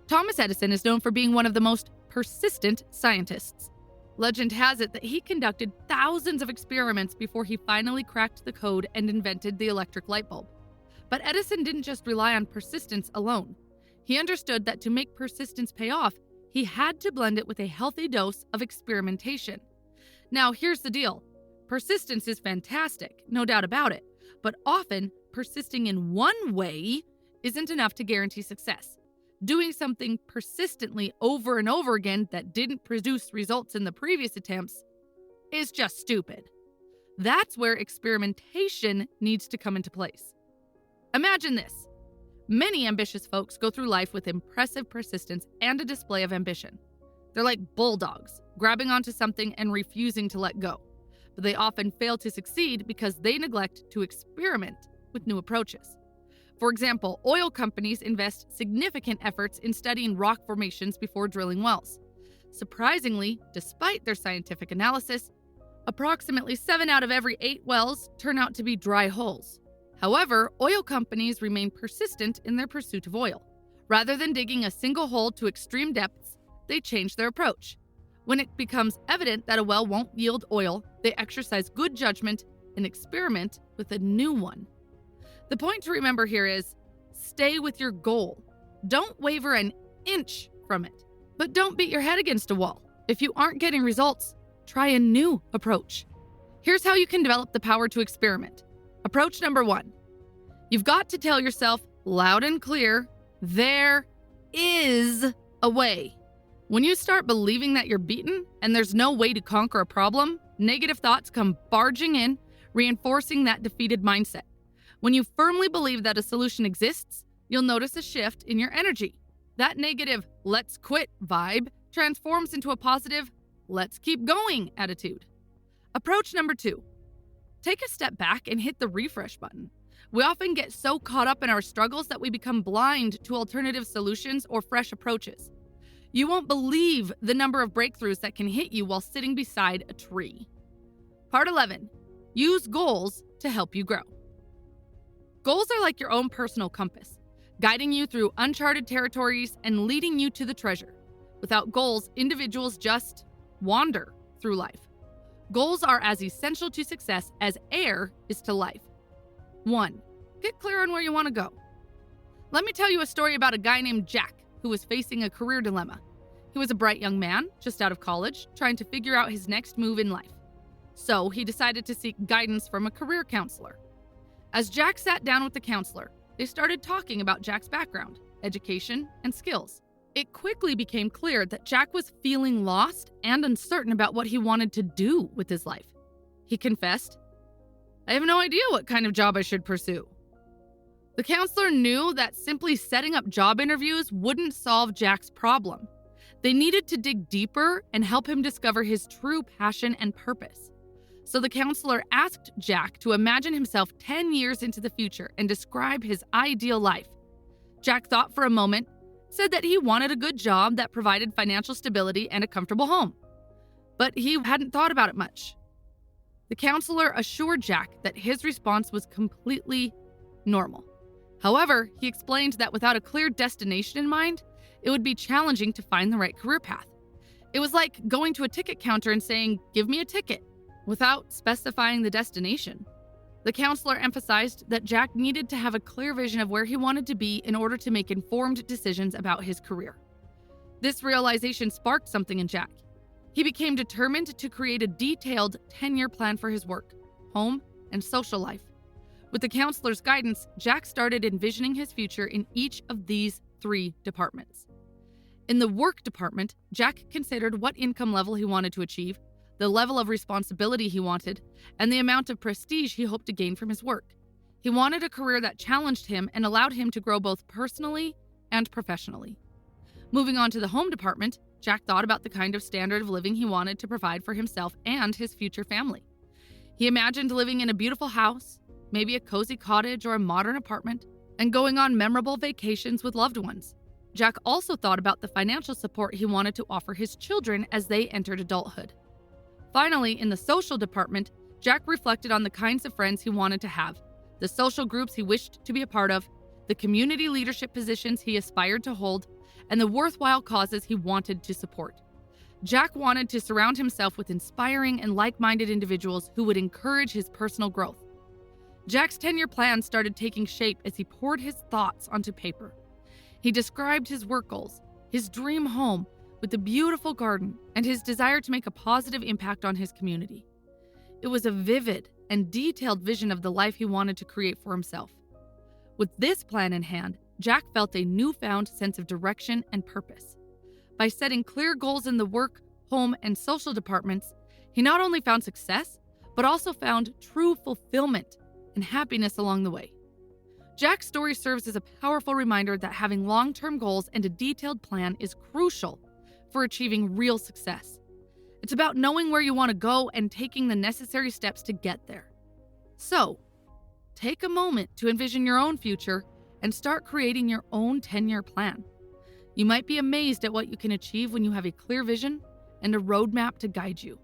Thomas Edison is known for being one of the most persistent scientists. Legend has it that he conducted thousands of experiments before he finally cracked the code and invented the electric light bulb. But Edison didn't just rely on persistence alone. He understood that to make persistence pay off, he had to blend it with a healthy dose of experimentation. Now, here's the deal. Persistence is fantastic, no doubt about it, but often persisting in one way isn't enough to guarantee success. Doing something persistently over and over again that didn't produce results in the previous attempts is just stupid. That's where experimentation needs to come into place. Imagine this. Many ambitious folks go through life with impressive persistence and a display of ambition. They're like bulldogs, grabbing onto something and refusing to let go. But they often fail to succeed because they neglect to experiment with new approaches. For example, oil companies invest significant efforts in studying rock formations before drilling wells. Surprisingly, despite their scientific analysis, approximately 7 out of every 8 wells turn out to be dry holes. However, oil companies remain persistent in their pursuit of oil. Rather than digging a single hole to extreme depths, they change their approach. When it becomes evident that a well won't yield oil, they exercise good judgment and experiment with a new one. The point to remember here is, stay with your goal. Don't waver an inch from it. But don't beat your head against a wall. If you aren't getting results, try a new approach. Here's how you can develop the power to experiment. Approach number 1. You've got to tell yourself loud and clear, there is a way. When you start believing that you're beaten and there's no way to conquer a problem, negative thoughts come barging in, reinforcing that defeated mindset. When you firmly believe that a solution exists, you'll notice a shift in your energy. That negative "let's quit" vibe transforms into a positive "let's keep going" attitude. Approach number 2. Take a step back and hit the refresh button. We often get so caught up in our struggles that we become blind to alternative solutions or fresh approaches. You won't believe the number of breakthroughs that can hit you while sitting beside a tree. Part 11. Use goals to help you grow. Goals are like your own personal compass, guiding you through uncharted territories and leading you to the treasure. Without goals, individuals just wander through life. Goals are as essential to success as air is to life. 1. Get clear on where you want to go. Let me tell you a story about a guy named Jack who was facing a career dilemma. He was a bright young man, just out of college, trying to figure out his next move in life. So he decided to seek guidance from a career counselor. As Jack sat down with the counselor, they started talking about Jack's background, education, and skills. It quickly became clear that Jack was feeling lost and uncertain about what he wanted to do with his life. He confessed, "I have no idea what kind of job I should pursue." The counselor knew that simply setting up job interviews wouldn't solve Jack's problem. They needed to dig deeper and help him discover his true passion and purpose. So the counselor asked Jack to imagine himself 10 years into the future and describe his ideal life. Jack thought for a moment, said that he wanted a good job that provided financial stability and a comfortable home. But he hadn't thought about it much. The counselor assured Jack that his response was completely normal. However, he explained that without a clear destination in mind, it would be challenging to find the right career path. It was like going to a ticket counter and saying, "Give me a ticket," without specifying the destination. The counselor emphasized that Jack needed to have a clear vision of where he wanted to be in order to make informed decisions about his career. This realization sparked something in Jack. He became determined to create a detailed 10-year plan for his work, home, and social life. With the counselor's guidance, Jack started envisioning his future in each of these 3 departments. In the work department, Jack considered what income level he wanted to achieve, the level of responsibility he wanted, and the amount of prestige he hoped to gain from his work. He wanted a career that challenged him and allowed him to grow both personally and professionally. Moving on to the home department, Jack thought about the kind of standard of living he wanted to provide for himself and his future family. He imagined living in a beautiful house, maybe a cozy cottage or a modern apartment, and going on memorable vacations with loved ones. Jack also thought about the financial support he wanted to offer his children as they entered adulthood. Finally, in the social department, Jack reflected on the kinds of friends he wanted to have, the social groups he wished to be a part of, the community leadership positions he aspired to hold, and the worthwhile causes he wanted to support. Jack wanted to surround himself with inspiring and like-minded individuals who would encourage his personal growth. Jack's 10-year plan started taking shape as he poured his thoughts onto paper. He described his work goals, his dream home with a beautiful garden, and his desire to make a positive impact on his community. It was a vivid and detailed vision of the life he wanted to create for himself. With this plan in hand, Jack felt a newfound sense of direction and purpose. By setting clear goals in the work, home, and social departments, he not only found success, but also found true fulfillment and happiness along the way. Jack's story serves as a powerful reminder that having long-term goals and a detailed plan is crucial for achieving real success. It's about knowing where you want to go and taking the necessary steps to get there. So, take a moment to envision your own future and start creating your own 10-year plan. You might be amazed at what you can achieve when you have a clear vision and a roadmap to guide you.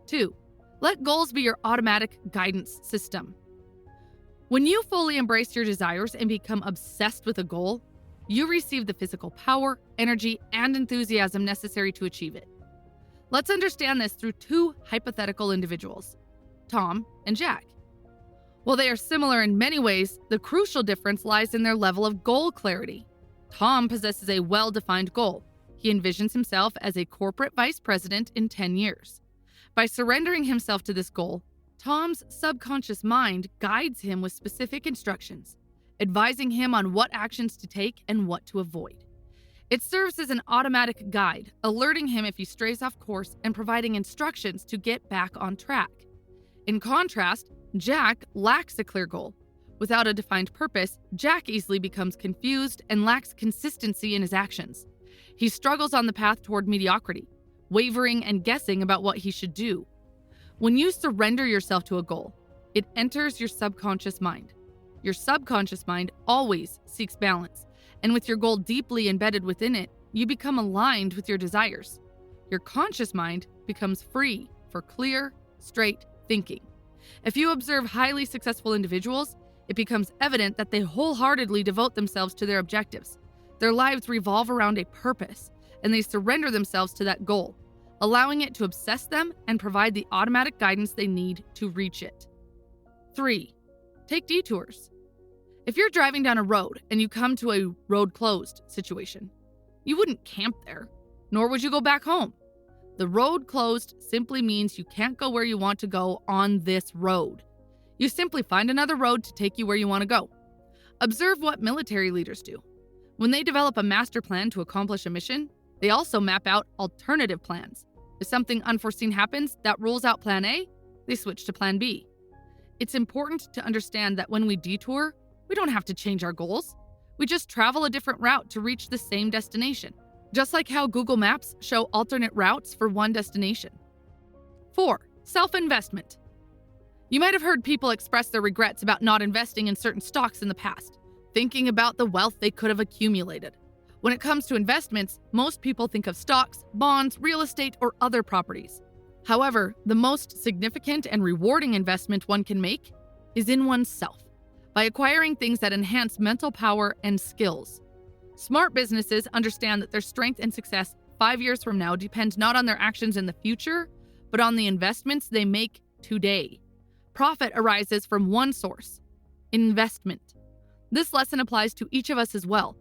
2. Let goals be your automatic guidance system. When you fully embrace your desires and become obsessed with a goal, you receive the physical power, energy, and enthusiasm necessary to achieve it. Let's understand this through two hypothetical individuals, Tom and Jack. While they are similar in many ways, the crucial difference lies in their level of goal clarity. Tom possesses a well-defined goal. He envisions himself as a corporate vice president in 10 years. By surrendering himself to this goal, Tom's subconscious mind guides him with specific instructions, advising him on what actions to take and what to avoid. It serves as an automatic guide, alerting him if he strays off course and providing instructions to get back on track. In contrast, Jack lacks a clear goal. Without a defined purpose, Jack easily becomes confused and lacks consistency in his actions. He struggles on the path toward mediocrity, wavering and guessing about what he should do. When you surrender yourself to a goal, it enters your subconscious mind. Your subconscious mind always seeks balance, and with your goal deeply embedded within it, you become aligned with your desires. Your conscious mind becomes free for clear, straight thinking. If you observe highly successful individuals, it becomes evident that they wholeheartedly devote themselves to their objectives. Their lives revolve around a purpose, and they surrender themselves to that goal, allowing it to obsess them and provide the automatic guidance they need to reach it. 3. Take detours. If you're driving down a road and you come to a road closed situation, you wouldn't camp there, nor would you go back home. The road closed simply means you can't go where you want to go on this road. You simply find another road to take you where you want to go. Observe what military leaders do. When they develop a master plan to accomplish a mission, they also map out alternative plans. If something unforeseen happens that rules out plan A, they switch to plan B. It's important to understand that when we detour, we don't have to change our goals. We just travel a different route to reach the same destination, just like how Google Maps show alternate routes for one destination. 4. Self-investment. You might have heard people express their regrets about not investing in certain stocks in the past, thinking about the wealth they could have accumulated. When it comes to investments, most people think of stocks, bonds, real estate, or other properties. However, the most significant and rewarding investment one can make is in oneself, by acquiring things that enhance mental power and skills. Smart businesses understand that their strength and success 5 years from now depend not on their actions in the future, but on the investments they make today. Profit arises from one source: investment. This lesson applies to each of us as well.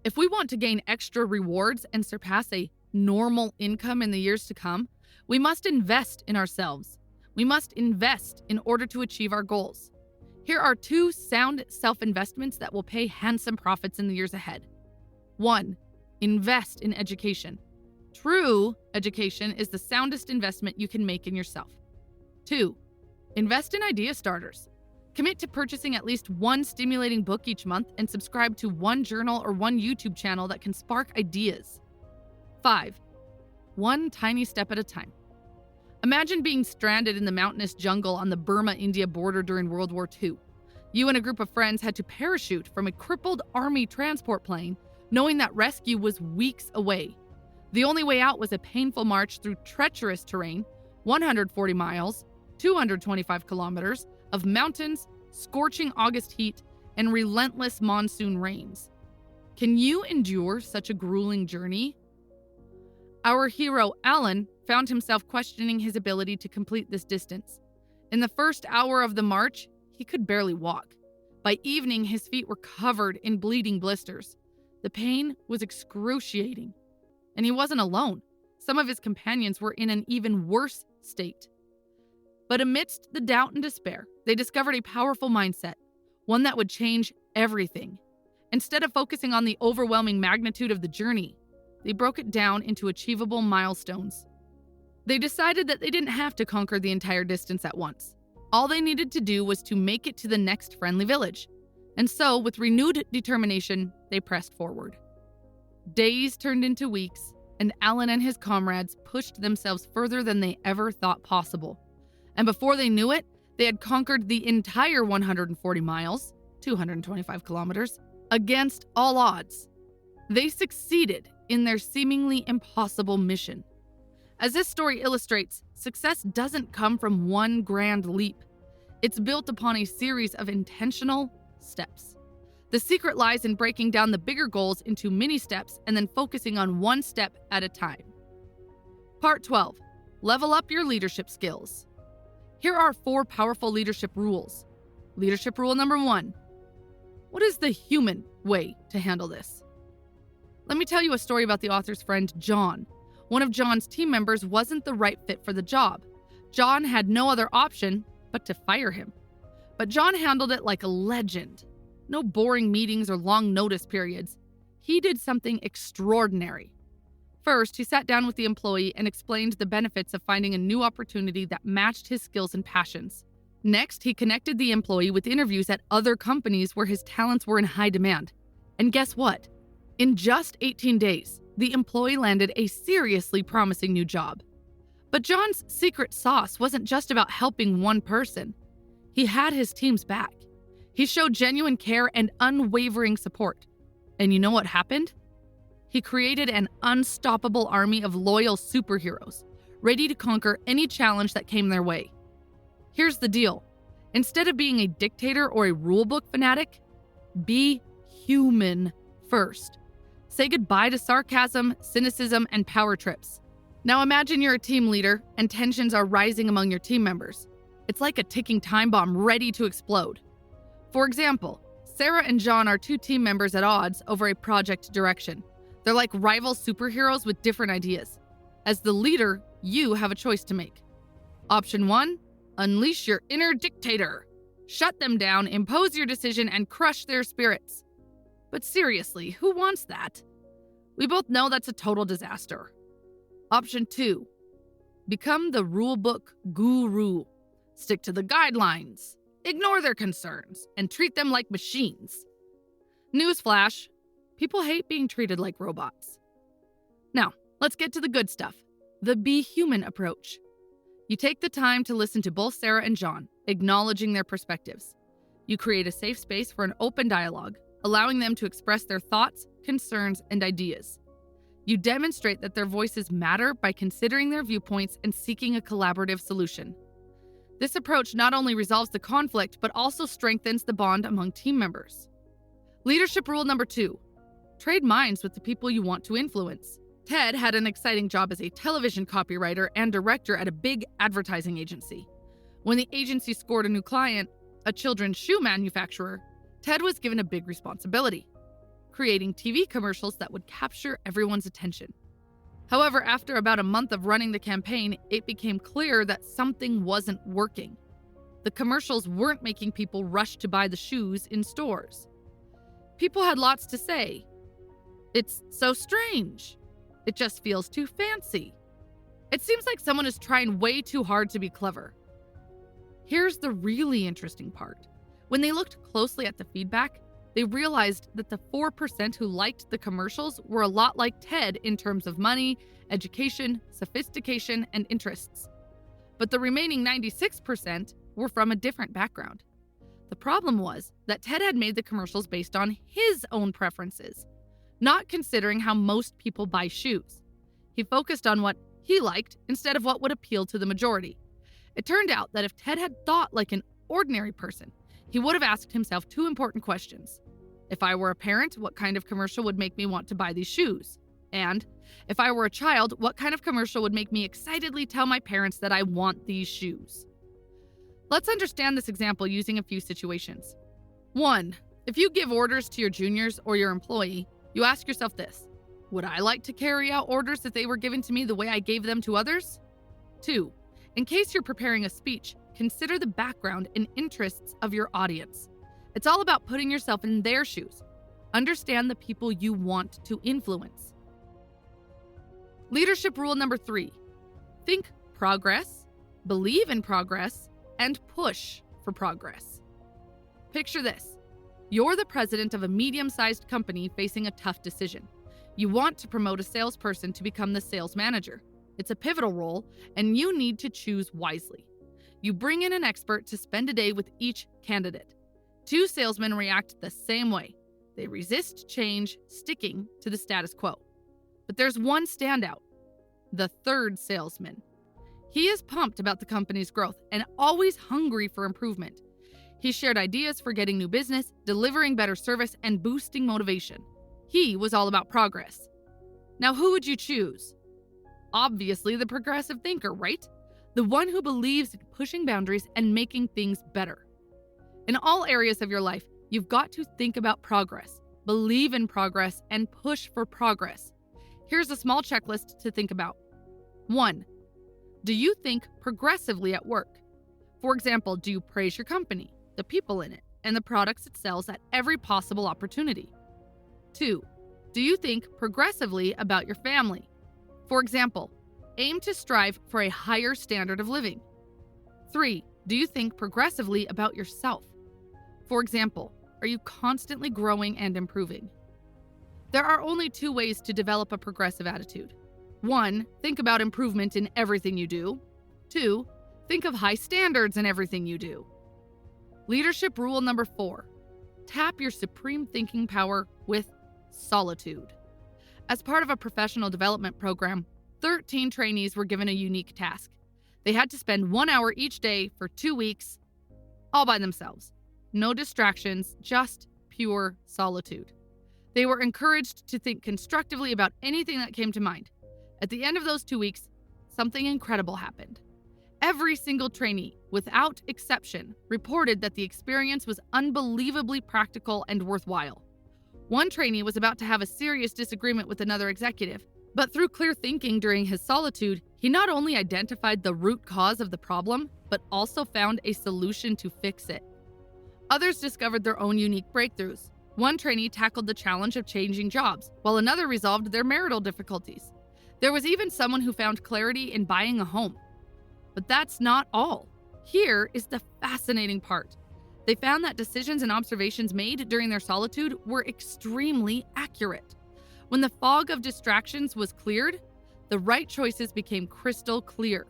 If we want to gain extra rewards and surpass a normal income in the years to come, we must invest in ourselves. We must invest in order to achieve our goals. Here are 2 sound self-investments that will pay handsome profits in the years ahead. 1. Invest in education. True education is the soundest investment you can make in yourself. 2. Invest in idea starters. Commit to purchasing at least one stimulating book each month and subscribe to one journal or one YouTube channel that can spark ideas. 5. One tiny step at a time. Imagine being stranded in the mountainous jungle on the Burma-India border during World War II. You and a group of friends had to parachute from a crippled army transport plane, knowing that rescue was weeks away. The only way out was a painful march through treacherous terrain, 140 miles, 225 kilometers, of mountains, scorching August heat, and relentless monsoon rains. Can you endure such a grueling journey? Our hero, Alan, found himself questioning his ability to complete this distance. In the first hour of the march, he could barely walk. By evening, his feet were covered in bleeding blisters. The pain was excruciating. And he wasn't alone. Some of his companions were in an even worse state. But amidst the doubt and despair, they discovered a powerful mindset, one that would change everything. Instead of focusing on the overwhelming magnitude of the journey, they broke it down into achievable milestones. They decided that they didn't have to conquer the entire distance at once. All they needed to do was to make it to the next friendly village. And so, with renewed determination, they pressed forward. Days turned into weeks, and Alan and his comrades pushed themselves further than they ever thought possible. And before they knew it, they had conquered the entire 140 miles, 225 kilometers, against all odds. They succeeded in their seemingly impossible mission. As this story illustrates, success doesn't come from one grand leap. It's built upon a series of intentional steps. The secret lies in breaking down the bigger goals into mini steps and then focusing on one step at a time. Part 12. Level up your leadership skills. Here are 4 powerful leadership rules. Leadership rule number 1. What is the human way to handle this? Let me tell you a story about the author's friend, John. One of John's team members wasn't the right fit for the job. John had no other option but to fire him. But John handled it like a legend. No boring meetings or long notice periods. He did something extraordinary. First, he sat down with the employee and explained the benefits of finding a new opportunity that matched his skills and passions. Next, he connected the employee with interviews at other companies where his talents were in high demand. And guess what? In just 18 days, the employee landed a seriously promising new job. But John's secret sauce wasn't just about helping one person. He had his team's back. He showed genuine care and unwavering support. And you know what happened? He created an unstoppable army of loyal superheroes, ready to conquer any challenge that came their way. Here's the deal. Instead of being a dictator or a rulebook fanatic, be human first. Say goodbye to sarcasm, cynicism, and power trips. Now imagine you're a team leader and tensions are rising among your team members. It's like a ticking time bomb ready to explode. For example, Sarah and John are 2 team members at odds over a project direction. They're like rival superheroes with different ideas. As the leader, you have a choice to make. Option 1, unleash your inner dictator. Shut them down, impose your decision, and crush their spirits. But seriously, who wants that? We both know that's a total disaster. Option 2, become the rulebook guru. Stick to the guidelines, ignore their concerns, and treat them like machines. Newsflash, people hate being treated like robots. Now, let's get to the good stuff, the be human approach. You take the time to listen to both Sarah and John, acknowledging their perspectives. You create a safe space for an open dialogue, allowing them to express their thoughts, concerns, and ideas. You demonstrate that their voices matter by considering their viewpoints and seeking a collaborative solution. This approach not only resolves the conflict, but also strengthens the bond among team members. Leadership rule number 2, trade minds with the people you want to influence. Ted had an exciting job as a television copywriter and director at a big advertising agency. When the agency scored a new client, a children's shoe manufacturer, Ted was given a big responsibility, creating TV commercials that would capture everyone's attention. However, after about a month of running the campaign, it became clear that something wasn't working. The commercials weren't making people rush to buy the shoes in stores. People had lots to say. It's so strange. It just feels too fancy. It seems like someone is trying way too hard to be clever. Here's the really interesting part. When they looked closely at the feedback, they realized that the 4% who liked the commercials were a lot like Ted in terms of money, education, sophistication, and interests. But the remaining 96% were from a different background. The problem was that Ted had made the commercials based on his own preferences, not considering how most people buy shoes. He focused on what he liked instead of what would appeal to the majority. It turned out that if Ted had thought like an ordinary person, he would have asked himself two important questions. If I were a parent, what kind of commercial would make me want to buy these shoes? And if I were a child, what kind of commercial would make me excitedly tell my parents that I want these shoes? Let's understand this example using a few situations. 1. If you give orders to your juniors or your employee, you ask yourself this: would I like to carry out orders if they were given to me the way I gave them to others? 2. In case you're preparing a speech, consider the background and interests of your audience. It's all about putting yourself in their shoes. Understand the people you want to influence. Leadership rule number 3. Think progress, believe in progress, and push for progress. Picture this. You're the president of a medium-sized company facing a tough decision. You want to promote a salesperson to become the sales manager. It's a pivotal role, and you need to choose wisely. You bring in an expert to spend a day with each candidate. 2 salesmen react the same way. They resist change, sticking to the status quo. But there's one standout: the 3rd salesman. He is pumped about the company's growth and always hungry for improvement. He shared ideas for getting new business, delivering better service, and boosting motivation. He was all about progress. Now, who would you choose? Obviously, the progressive thinker, right? The one who believes in pushing boundaries and making things better. In all areas of your life, you've got to think about progress, believe in progress, and push for progress. Here's a small checklist to think about. 1. Do you think progressively at work? For example, do you praise your company, the people in it, and the products it sells at every possible opportunity? 2. Do you think progressively about your family? For example, aim to strive for a higher standard of living. 3. Do you think progressively about yourself? For example, are you constantly growing and improving? There are only 2 ways to develop a progressive attitude. 1. Think about improvement in everything you do. 2. Think of high standards in everything you do. Leadership rule number 4. Tap your supreme thinking power with solitude. As part of a professional development program, 13 trainees were given a unique task. They had to spend 1 hour each day for 2 weeks, all by themselves. No distractions, just pure solitude. They were encouraged to think constructively about anything that came to mind. At the end of those 2 weeks, something incredible happened. Every single trainee, without exception, reported that the experience was unbelievably practical and worthwhile. One trainee was about to have a serious disagreement with another executive, but through clear thinking during his solitude, he not only identified the root cause of the problem, but also found a solution to fix it. Others discovered their own unique breakthroughs. One trainee tackled the challenge of changing jobs, while another resolved their marital difficulties. There was even someone who found clarity in buying a home. But that's not all. Here is the fascinating part. They found that decisions and observations made during their solitude were extremely accurate. When the fog of distractions was cleared, the right choices became crystal clear.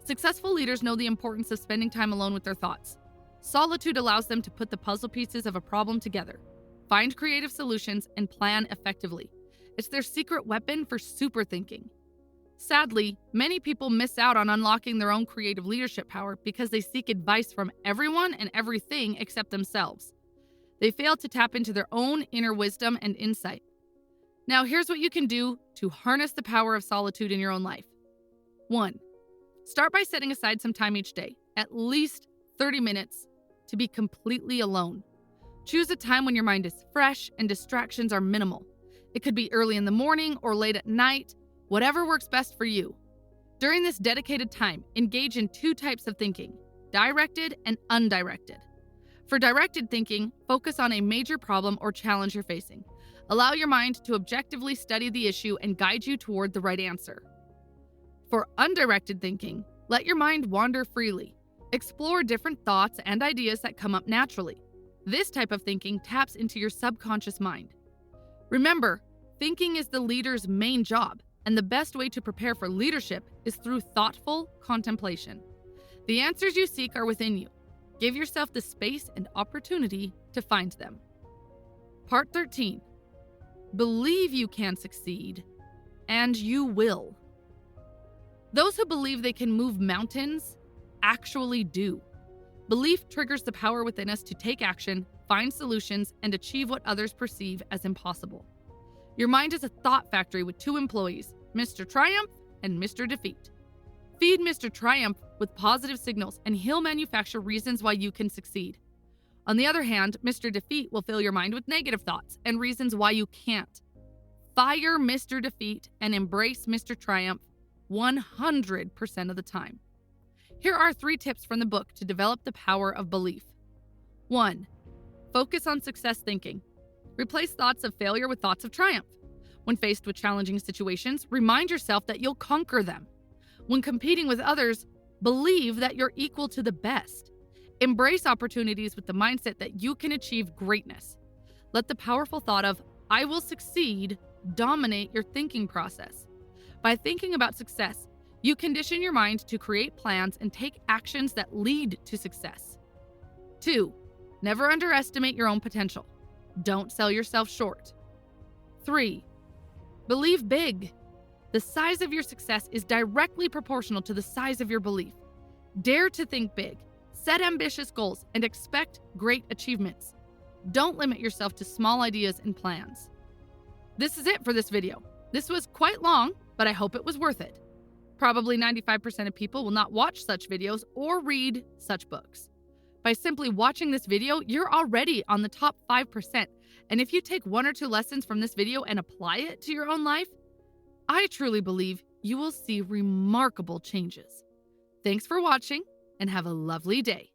Successful leaders know the importance of spending time alone with their thoughts. Solitude allows them to put the puzzle pieces of a problem together, find creative solutions, and plan effectively. It's their secret weapon for super thinking. Sadly, many people miss out on unlocking their own creative leadership power because they seek advice from everyone and everything except themselves. They fail to tap into their own inner wisdom and insight. Now, here's what you can do to harness the power of solitude in your own life. 1. Start by setting aside some time each day, at least 30 minutes, to be completely alone. Choose a time when your mind is fresh and distractions are minimal. It could be early in the morning or late at night, whatever works best for you. During this dedicated time, engage in 2 types of thinking: directed and undirected. For directed thinking, focus on a major problem or challenge you're facing. Allow your mind to objectively study the issue and guide you toward the right answer. For undirected thinking, let your mind wander freely. Explore different thoughts and ideas that come up naturally. This type of thinking taps into your subconscious mind. Remember, thinking is the leader's main job, and the best way to prepare for leadership is through thoughtful contemplation. The answers you seek are within you. Give yourself the space and opportunity to find them. Part 13. Believe you can succeed, and you will. Those who believe they can move mountains actually do. Belief triggers the power within us to take action, find solutions, and achieve what others perceive as impossible. Your mind is a thought factory with two employees, Mr. Triumph and Mr. Defeat. Feed Mr. Triumph with positive signals, and he'll manufacture reasons why you can succeed. On the other hand, Mr. Defeat will fill your mind with negative thoughts and reasons why you can't. Fire Mr. Defeat and embrace Mr. Triumph 100% of the time. Here are 3 tips from the book to develop the power of belief. 1. Focus on success thinking. Replace thoughts of failure with thoughts of triumph. When faced with challenging situations, remind yourself that you'll conquer them. When competing with others, believe that you're equal to the best. Embrace opportunities with the mindset that you can achieve greatness. Let the powerful thought of, I will succeed, dominate your thinking process. By thinking about success, you condition your mind to create plans and take actions that lead to success. 2. Never underestimate your own potential. Don't sell yourself short. 3. Believe big. The size of your success is directly proportional to the size of your belief. Dare to think big, set ambitious goals, and expect great achievements. Don't limit yourself to small ideas and plans. This is it for this video. This was quite long, but I hope it was worth it. Probably 95% of people will not watch such videos or read such books. By simply watching this video, you're already on the top 5%. And if you take 1 or 2 lessons from this video and apply it to your own life, I truly believe you will see remarkable changes. Thanks for watching and have a lovely day.